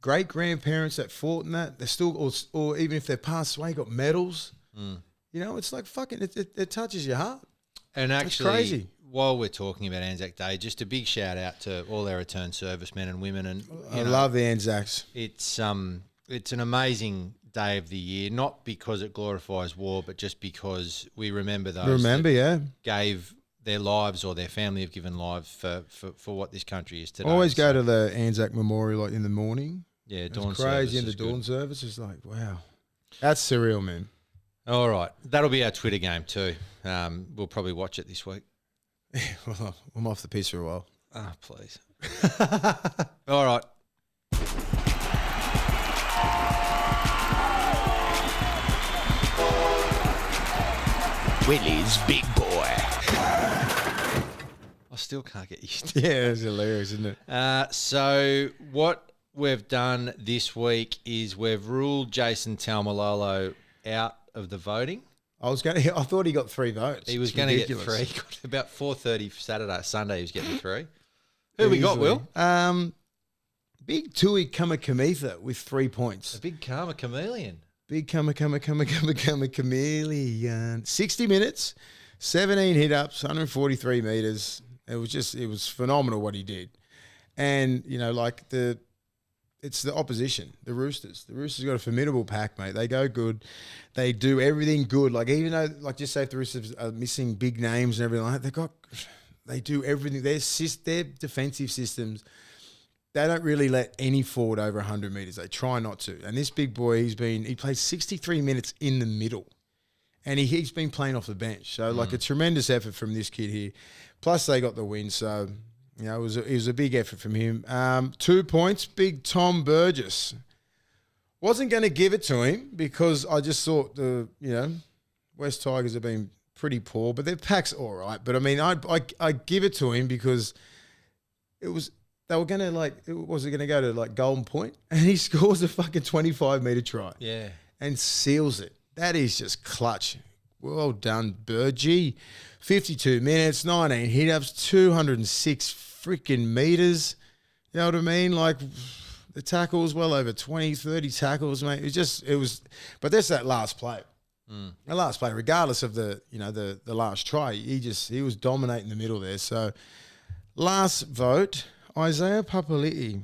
Great grandparents that fought in that, they're still, or even if they passed away, got medals. It's like fucking, it touches your heart. And actually, it's crazy. While we're talking about ANZAC Day, just a big shout out to all our returned servicemen and women. And I love the ANZACs. It's an amazing day of the year, not because it glorifies war, but just because we remember those gave their lives, or their family have given lives for what this country is today. Always go to the ANZAC Memorial in the morning. Yeah, it's dawn crazy. service In the is dawn good. service is like, wow, that's surreal, man. All right, that'll be our Twitter game too. We'll probably watch it this week. Well, I'm off the piss for a while. Ah, please. All right. Willie's big boy. I still can't get used to it. Yeah, it's hilarious, isn't it? So what we've done this week is we've ruled Jason Taumalolo out of the voting. I thought he got 3 votes. He was going to get 3. He got about 4:30 Sunday. He was getting 3. Who we got, Will? Big Tui Kamakamitha with 3 points. A big karma chameleon. Big chameleon. 60 minutes, 17 hit ups, 143 meters. It was phenomenal what he did. And, it's the opposition, the Roosters. The Roosters got a formidable pack, mate. They go good. They do everything good. Like, even though, just say if the Roosters are missing big names and everything like that, they do everything. Their defensive systems, they don't really let any forward over 100 metres. They try not to. And this big boy, he played 63 minutes in the middle. And he's been playing off the bench. So, a tremendous effort from this kid here. Plus, they got the win. So, it was a big effort from him. 2 points, big Tom Burgess. Wasn't going to give it to him because I just thought the West Tigers have been pretty poor, but their pack's all right. But I mean, I give it to him because they were going to was it going to go to Golden Point, and he scores a fucking 25-meter try. Yeah, and seals it. That is just clutch. Well done, Burgie. 52 minutes, 19 hit-ups, 206 freaking meters. You know what I mean? The tackles, well over 20, 30 tackles, mate. But that's that last play. The last play, regardless of the last try, he was dominating the middle there. So, last vote, Isaiah Papali'i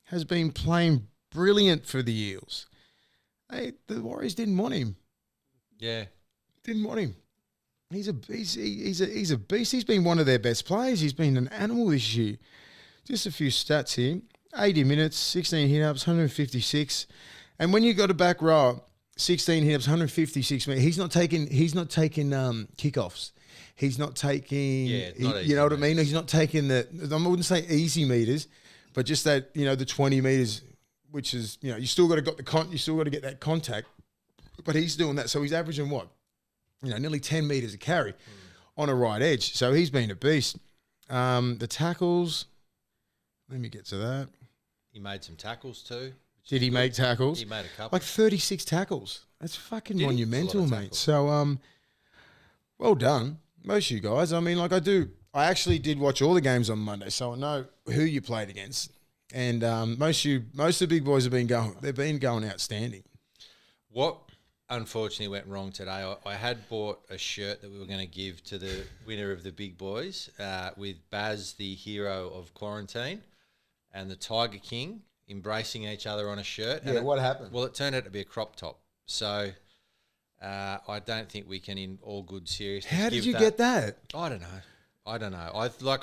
has been playing brilliant for the Eels. The Warriors didn't want him. Yeah. Didn't want him. He's a beast. He's a beast. He's been one of their best players. He's been an animal this year. Just a few stats here. 80 minutes, 16 hit-ups, 156. And when you got a back row, 16 hit-ups, 156 minutes, he's not taking kickoffs. He's not taking, you know what I mean? He's not taking I wouldn't say easy meters, but just that, the 20 meters, which is, you still got to you still got to get that contact. But he's doing that. So he's averaging what? Nearly 10 metres a carry on a right edge. So he's been a beast. The tackles, let me get to that. He made some tackles too. Did he make tackles? He made a couple. 36 tackles. That's fucking monumental, mate. So, well done. Most of you guys. I mean, I actually did watch all the games on Monday, so I know who you played against. And most of the big boys have been going outstanding. What unfortunately went wrong today, I had bought a shirt that we were going to give to the winner of the big boys with Baz, the hero of quarantine, and the Tiger King embracing each other on a shirt. Yeah, what happened? Well, it turned out to be a crop top. So I don't think we can, in all good seriousness, How did you get that? I don't know. I don't know.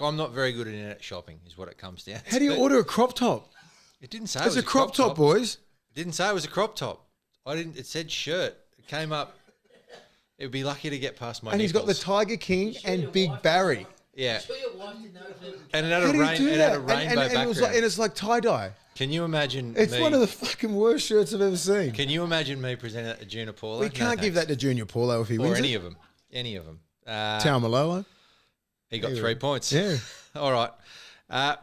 I'm not very good at internet shopping, is what it comes down to. How do you order a crop top? It didn't say It's a crop top, boys. It didn't say it was a crop top. It said shirt. It came up. It would be lucky to get past my And he's got the nipples. Tiger King and Big Barry. Yeah. And it had How a do you rain. do It that? had a rainbow and it was background. it's like tie dye. Can you imagine? It's me, one of the fucking worst shirts I've ever seen. Can you imagine me presenting that to Junior Paulo? We can't give that to Junior Paulo if he or wins any it. of them. Any of them. Taumalolo. He got 3 points. Yeah. All right.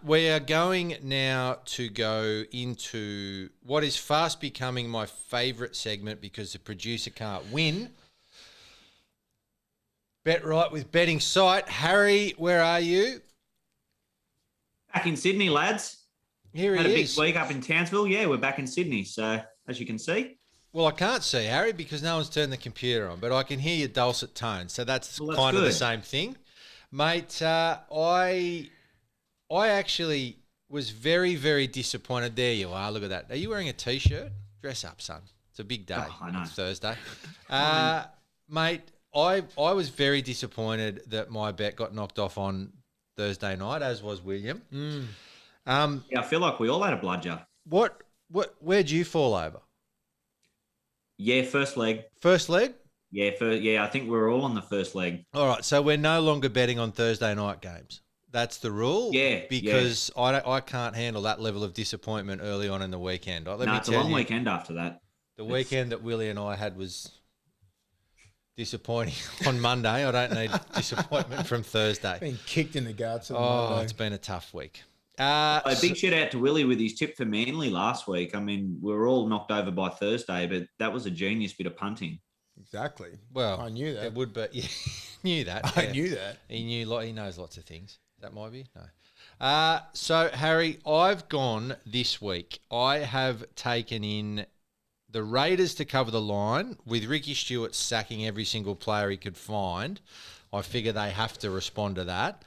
We are going now to go into what is fast becoming my favourite segment because the producer can't win. Bet right with Betting Site. Harry, where are you? Back in Sydney, lads. Here Had a he big is. week up in Townsville. Yeah, we're back in Sydney. So, as you can see. Well, I can't see, Harry, because no one's turned the computer on, but I can hear your dulcet tones. So that's Well, that's kind of the good. same thing. Mate, I actually was very, very disappointed. There you are. Look at that. Are you wearing a T-shirt? Dress up, son. It's a big day. Oh, I know. It's Thursday. Mate, I was very disappointed that my bet got knocked off on Thursday night, as was William. Yeah, I feel like we all had a bludger. Where'd you fall over? Yeah, first leg. First leg? Yeah, I think we're all on the first leg. All right, so we're no longer betting on Thursday night games. That's the rule. Yeah, because I can't handle that level of disappointment early on in the weekend. Let me It's a tell long you, weekend after that. the weekend that Willie and I had was disappointing on Monday. I don't need disappointment from Thursday. Been kicked in the guts. Oh, it's been a tough week. A big shout out to Willie with his tip for Manly last week. I mean, we were all knocked over by Thursday, but that was a genius bit of punting. Exactly. Well, I knew that. It would, but yeah, knew that. I yeah. knew that. He knows lots of things. That might be no. So Harry, I've gone this week. I have taken in the Raiders to cover the line with Ricky Stewart sacking every single player he could find. I figure they have to respond to that.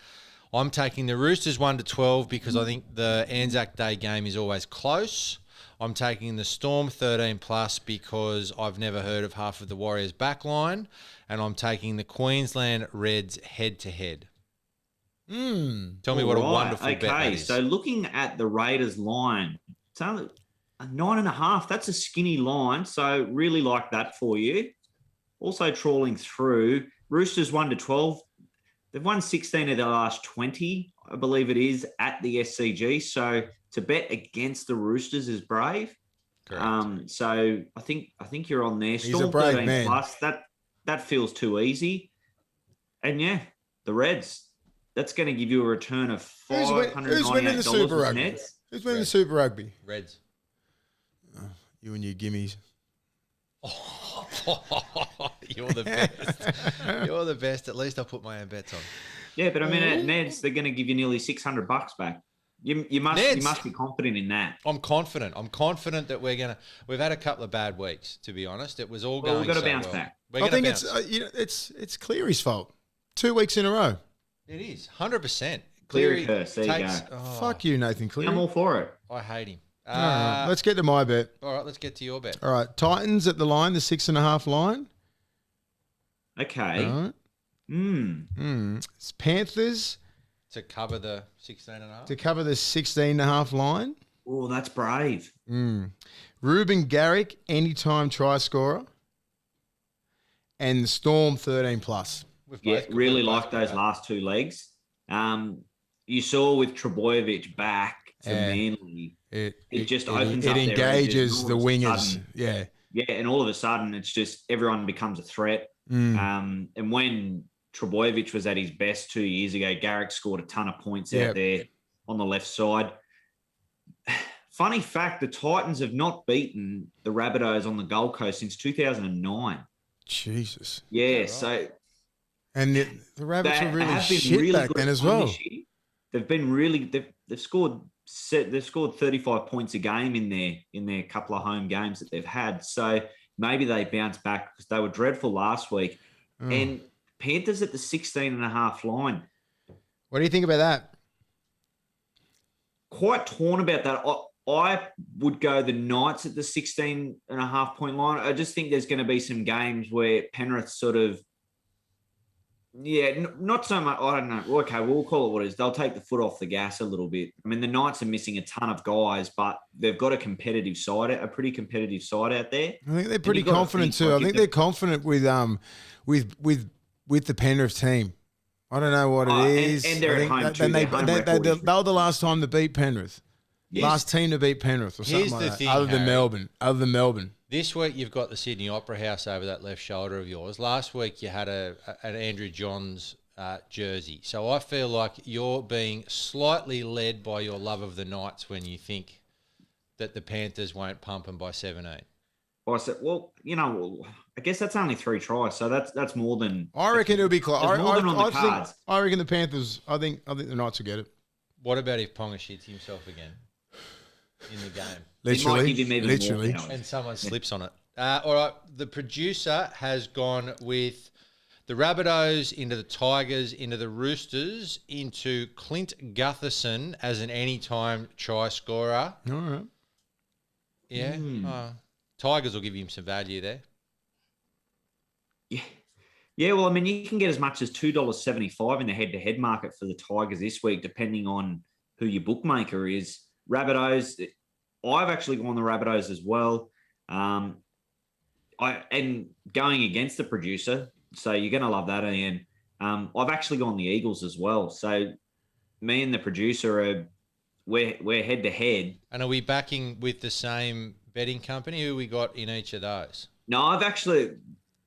I'm taking the Roosters 1-12 because I think the ANZAC Day game is always close. I'm taking the Storm 13+ because I've never heard of half of the Warriors backline. And I'm taking the Queensland Reds head-to-head. Tell me what a wonderful bet that is. So looking at the Raiders line, it's only a 9.5. That's a skinny line. So really like that for you. Also trawling through Roosters 1-12. They've won 16 of their last 20, I believe it is, at the SCG. So to bet against the Roosters is brave. Correct. So I think you're on there. He's Storm a brave 13 man. plus. That feels too easy. And yeah, the Reds. That's going to give you a return of $598 Who's winning the Super with Rugby? Neds. Who's winning the Super Rugby? Reds. You and your gimmies. You're the best. You're the best. At least I put my own bets on. Yeah, but I mean, at Neds, they're going to give you nearly $600 back. You must be confident in that. I'm confident. I'm confident that we've had a couple of bad weeks, to be honest. It was all Well, going we've got to so bounce well. back. We're I gonna think bounce. it's Cleary's fault. 2 weeks in a row. It is 100%. Cleary curse. There you go. Oh, Fuck you, Nathan Cleary. I'm all for it. I hate him. All right, let's get to my bet. All right, let's get to your bet. All right, Titans at the line, the 6.5 line. Okay. All right. It's Panthers To cover the 16.5. to cover the 16.5 line. Oh, that's brave. Ruben Garrick, anytime try scorer. And the Storm 13+. We've Yeah, both- really we've both like got those that. last two legs. You saw with Trebojevic back to Yeah. Manly. It just opens up It their engages edges the all of a wingers. sudden. Yeah. Yeah, and all of a sudden, it's just everyone becomes a threat. And when Trebojevic was at his best 2 years ago, Garrick scored a ton of points Yep. out there on the left side. Funny fact, the Titans have not beaten the Rabbitohs on the Gold Coast since 2009. Jesus. Yeah, so And the Rabbits they were really have been shit really back good then as fun well. this year. They've been really they've scored 35 points a game in their couple of home games that they've had. So maybe they bounce back because they were dreadful last week. And Panthers at the 16.5 line. What do you think about that? Quite torn about that. I would go the Knights at the 16.5 point line. I just think there's going to be some games where Penrith sort of Yeah, not so much. I don't know. Okay, we'll call it what it is. They'll take the foot off the gas a little bit. I mean, the Knights are missing a ton of guys, but they've got a competitive side, a pretty competitive side out there. I think they're pretty confident too. I think they're confident with the Penrith team. I don't know what it is. And they're at home too. They were the last time to beat Penrith. Last team to beat Penrith or something like that. Thing, other than Harry. Melbourne. This week you've got the Sydney Opera House over that left shoulder of yours. Last week you had an Andrew Johns jersey. So I feel like you're being slightly led by your love of the Knights when you think that the Panthers won't pump them by 17. I said, well, I guess that's only 3 tries, so that's more than. I reckon it'll be close. I reckon the Panthers. I think the Knights will get it. What about if Ponga shits himself again in the game? Literally. And someone slips on it. All right, the producer has gone with the Rabbitohs into the Tigers, into the Roosters, into Clint Gutherson as an anytime try scorer. All right. Yeah. Tigers will give him some value there. Yeah. Yeah, well, I mean, you can get as much as $2.75 in the head-to-head market for the Tigers this week, depending on who your bookmaker is. Rabbitohs, I've actually gone the Rabbitohs as well. And going against the producer, so you're going to love that, Ian. I've actually gone the Eagles as well. So me and the producer we're head-to-head. And are we backing with the same betting company? Who we got in each of those? No, I've actually,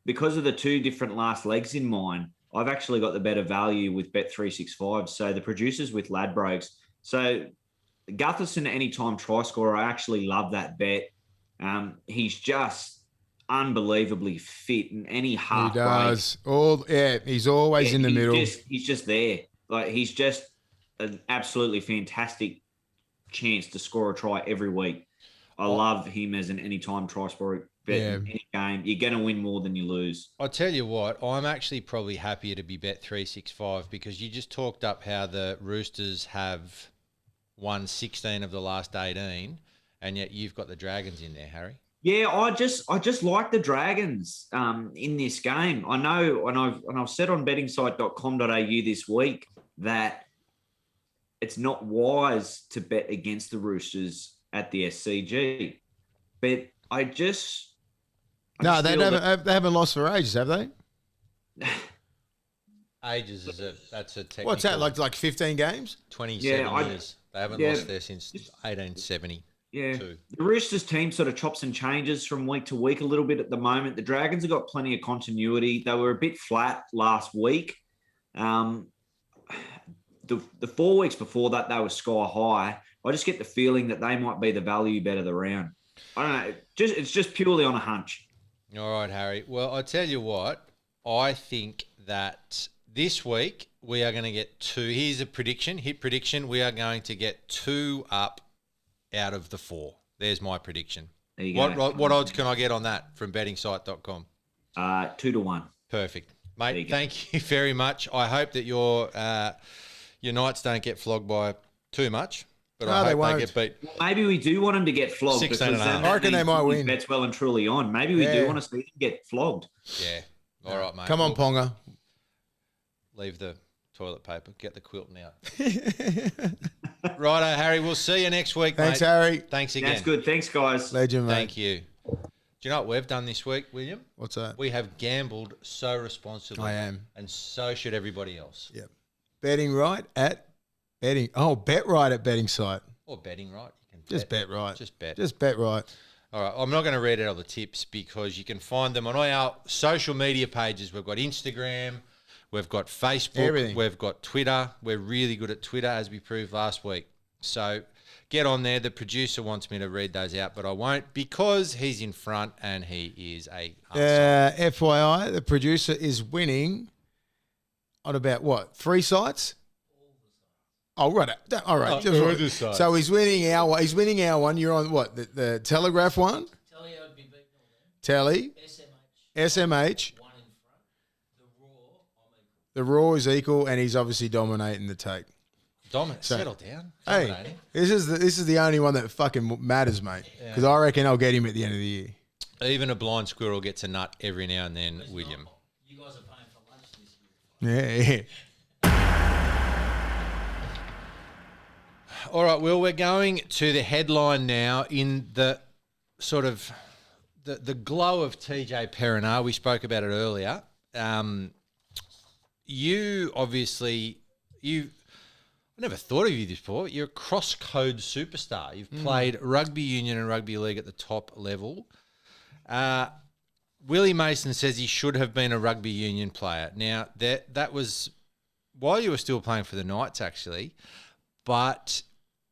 because of the 2 different last legs in mine, I've actually got the better value with Bet365. So the producer's with Ladbrokes. So Gutherson anytime try scorer, I actually love that bet. He's just unbelievably fit in any half. He does. He's always in the middle. He's just there. Like, he's just an absolutely fantastic chance to score a try every week. I love him as an anytime try scorer. In any game, you're going to win more than you lose. I'll tell you what, I'm actually probably happier to be Bet365 because you just talked up how the Roosters have won 16 of the last 18, and yet you've got the Dragons in there, Harry. Yeah, I just like the Dragons in this game. I know, and I've said on bettingsite.com.au this week that it's not wise to bet against the Roosters at the SCG, but they haven't lost for ages, have they? Ages that's a technical. What's that, like 15 games? 27 years. They haven't lost there since 1870. Yeah. The Roosters team sort of chops and changes from week to week a little bit at the moment. The Dragons have got plenty of continuity. They were a bit flat last week. The 4 weeks before that, they were sky high. I just get the feeling that they might be the value bet of the round. I don't know. It's just purely on a hunch. All right, Harry. Well, I tell you what, I think that this week we are going to get 2. Here's a prediction, hit prediction. We are going to get 2 up out of the 4. There's my prediction. There you go. What odds can I get on that from bettingsite.com? 2-1. Perfect. Mate, thank you very much. I hope that your Knights don't get flogged by too much. But I hope they get beat. Well, maybe we do want them to get flogged. 16.5. I reckon they might win. Bets well and truly on. Maybe we do want to see them get flogged. Yeah. All right, mate. Come on, Ponga. Leave the toilet paper. Get the quilting out. Righto, Harry. We'll see you next week, Thanks, mate. Harry. Thanks again. That's good. Thanks, guys. Legend, mate. Thank you. Do you know what we've done this week, William? What's that? We have gambled so responsibly. I am. And so should everybody else. Yep. Bet right at betting site. Or betting right. You can Just bet right. Just bet. Just bet right. All right. I'm not going to read out all the tips because you can find them on all our social media pages. We've got Instagram. We've got Facebook. Everything. We've got Twitter. We're really good at Twitter, as we proved last week. So get on there. The producer wants me to read those out, but I won't because he's in front and he is a FYI, the producer is winning on about what? 3 sites? Oh, right. All right. So he's winning our one. He's winning our one. You're on what? The Telegraph one? Telly would be beaten all them. Telly. SMH. One in front. The Raw is equal, and he's obviously dominating the take. Settle down. Hey, this is the only one that fucking matters, mate. Because I reckon I'll get him at the end of the year. Even a blind squirrel gets a nut every now and then, William. You guys are paying for lunch this Yeah. All right, Will, we're going to the headline now in the sort of the glow of TJ Perinara. We spoke about it earlier. You obviously, I never thought of you this before. You're a cross-code superstar. You've played rugby union and rugby league at the top level. Willie Mason says he should have been a rugby union player. Now, that was while you were still playing for the Knights, actually. But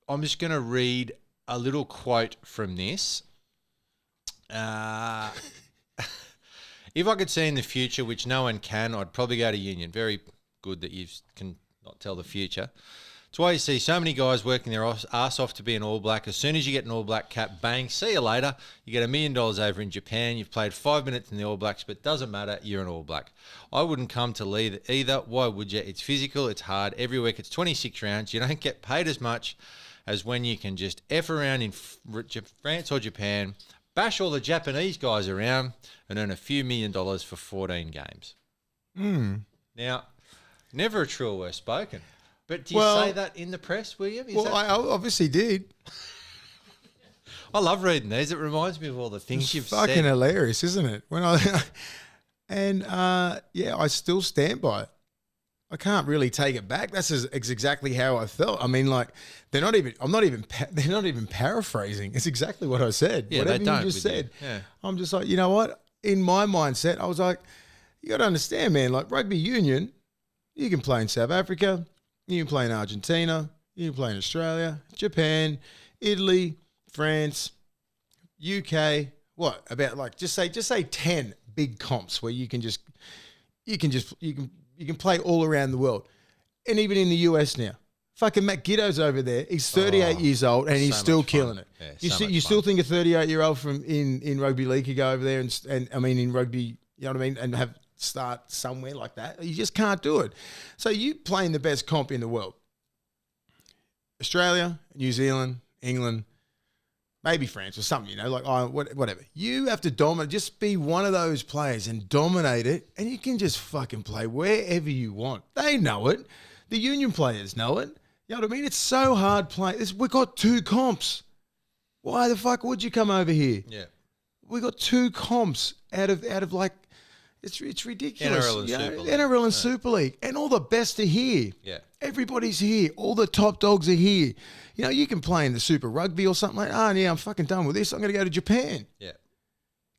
I'm just going to read a little quote from this. If I could see in the future, which no one can, I'd probably go to union. Very good that you can not tell the future. It's why you see so many guys working their ass off to be an All Black. As soon as you get an All Black cap, bang, see you later. You get $1 million over in Japan. You've played 5 minutes in the All Blacks, but it doesn't matter. You're an All Black. I wouldn't come to lead either. Why would you? It's physical. It's hard. Every week it's 26 rounds. You don't get paid as much as when you can just F around in France or Japan, bash all the Japanese guys around and earn a few $1 million for 14 games. Now, never a truer word spoken. But do you say that in the press, William? I obviously did. I love reading these. It reminds me of all the things you've said. Fucking hilarious, isn't it? I still stand by it. I can't really take it back. It's exactly how I felt. I mean, like they're not even paraphrasing. It's exactly what I said. Yeah, whatever they don't. you just said. Yeah. I'm just like, you know what? In my mindset, I was like, you got to understand, man. Like rugby union, you can play in South Africa, you can play in Argentina, you can play in Australia, Japan, Italy, France, UK. What about like just say 10 big comps where you can play all around the world. And even in the US now. Fucking Matt Giddo's over there. He's 38 years old and he's still killing it. Yeah, you still think a 38-year-old from in rugby league could go over there and I mean in rugby, you know what I mean, and start somewhere like that? You just can't do it. So you playing the best comp in the world. Australia, New Zealand, England, maybe France or something, you know, like whatever. You have to dominate, just be one of those players and dominate it, and you can just fucking play wherever you want. They know it. The union players know it. You know what I mean? It's so hard playing. We've got 2 comps. Why the fuck would you come over here? Yeah. We got 2 comps out of like, it's ridiculous. NRL and Super League. NRL and Super League. And all the best are here. Yeah. Everybody's here. All the top dogs are here. You know, you can play in the Super Rugby or something like, yeah, I'm fucking done with this. I'm going to go to Japan. Yeah.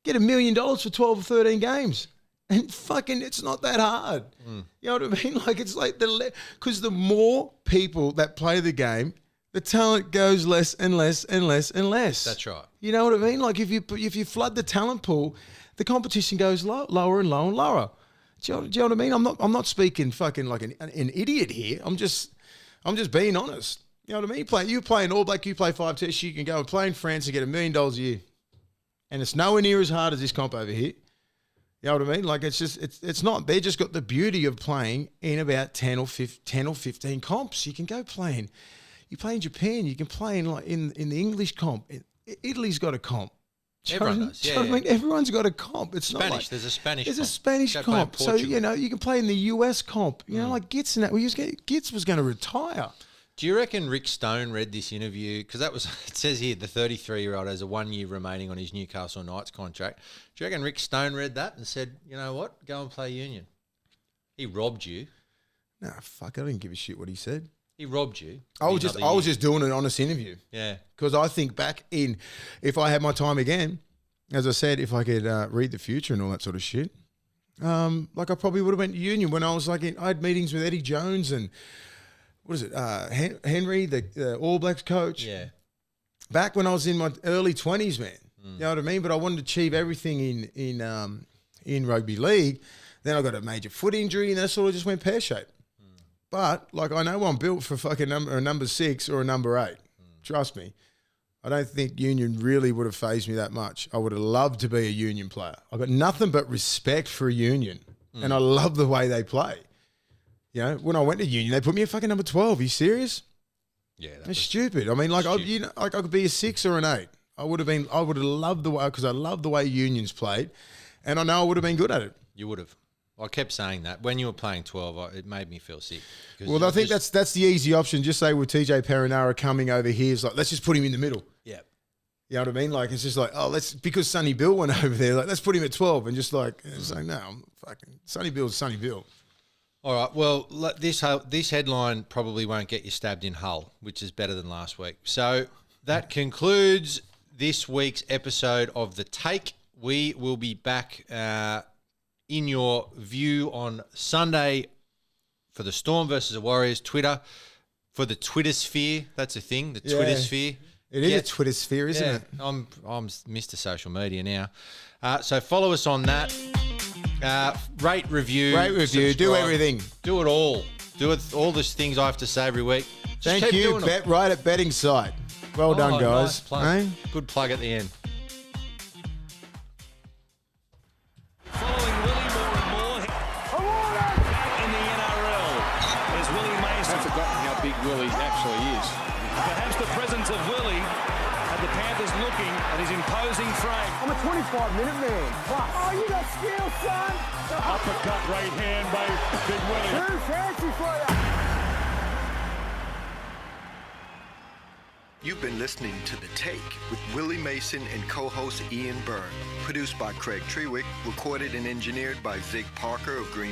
Get $1 million for 12 or 13 games. And fucking, it's not that hard. You know what I mean? Like, it's like because the more people that play the game, the talent goes less and less and less and less. That's right. You know what I mean? Like, if you flood the talent pool, the competition goes lower and lower and lower. Do you know what I mean? I'm not speaking fucking like an idiot here. I'm just being honest. You know what I mean? You play in All Black, you play 5 tests, you can go and play in France and get $1 million a year. And it's nowhere near as hard as this comp over here. You know what I mean? Like it's not. They just got the beauty of playing in about 10 or 15 comps. You can go playing. You play in Japan. You can play in like in the English comp. Italy's got a comp. Everyone does. Yeah, I mean, everyone's got a comp. It's Spanish. not like, There's a Spanish. There's comp. a Spanish Go play in comp. So Portugal. you know you can play in the US comp. You know, like Gitz and that. Gitz was going to retire. Do you reckon Rick Stone read this interview? Because it says here the 33-year-old has a 1 year remaining on his Newcastle Knights contract. Do you reckon Rick Stone read that and said, you know what, go and play union? He robbed you. Nah, fuck, I didn't give a shit what he said. He robbed you. I was just doing an honest interview. Yeah. Because I think back in, if I had my time again, as I said, if I could read the future and all that sort of shit, like I probably would have went to union when I was like, I had meetings with Eddie Jones and, what is it, Henry, the All Blacks coach. Yeah. Back when I was in my early 20s, man. You know what I mean? But I wanted to achieve everything in rugby league. Then I got a major foot injury and that sort of just went pear-shaped. But, like, I know I'm built for fucking a number 6 or a number 8. Trust me. I don't think union really would have phased me that much. I would have loved to be a union player. I've got nothing but respect for a union. And I love the way they play. You know, when I went to union, they put me at fucking number 12. Are you serious? Yeah. That's stupid. I mean, like, I could be a 6 or an 8. I would have loved the way, because I love the way unions played. And I know I would have been good at it. You would have. I kept saying that. When you were playing 12, it made me feel sick. Well, I think that's the easy option. Just say with TJ Perinara coming over here, it's like, let's just put him in the middle. Yeah. You know what I mean? Like, it's just like, because Sonny Bill went over there, like, let's put him at 12 and just like, it's like, no, I'm fucking, Sonny Bill's Sonny Bill. All right, well, this headline probably won't get you stabbed in Hull, which is better than last week. So that concludes this week's episode of The Take. We will be back in your view on Sunday for the Storm versus the Warriors Twitter, for the Twitter sphere. That's a thing, the Twitter sphere. It is a Twitter sphere, isn't it? I'm Mr. Social Media now. So follow us on that. Rate, review, subscribe. Do everything. Do it all. Do it all these things I have to say every week. Just Thank you, Bet Right at Betting Site. Well done, guys. Nice plug. Hey? Good plug at the end. Following Willie more and more. Back in the NRL is Willie Mason. I've forgotten how big Willie actually is. Perhaps the presence of Willie had the Panthers looking at his imposing frame. I'm a 25-minute man. Oh, you got skill, son. Uppercut right hand by Big Willie. Too fancy for you. You've been listening to The Take with Willie Mason and co-host Ian Byrne. Produced by Craig Trewick, recorded and engineered by Zig Parker of Green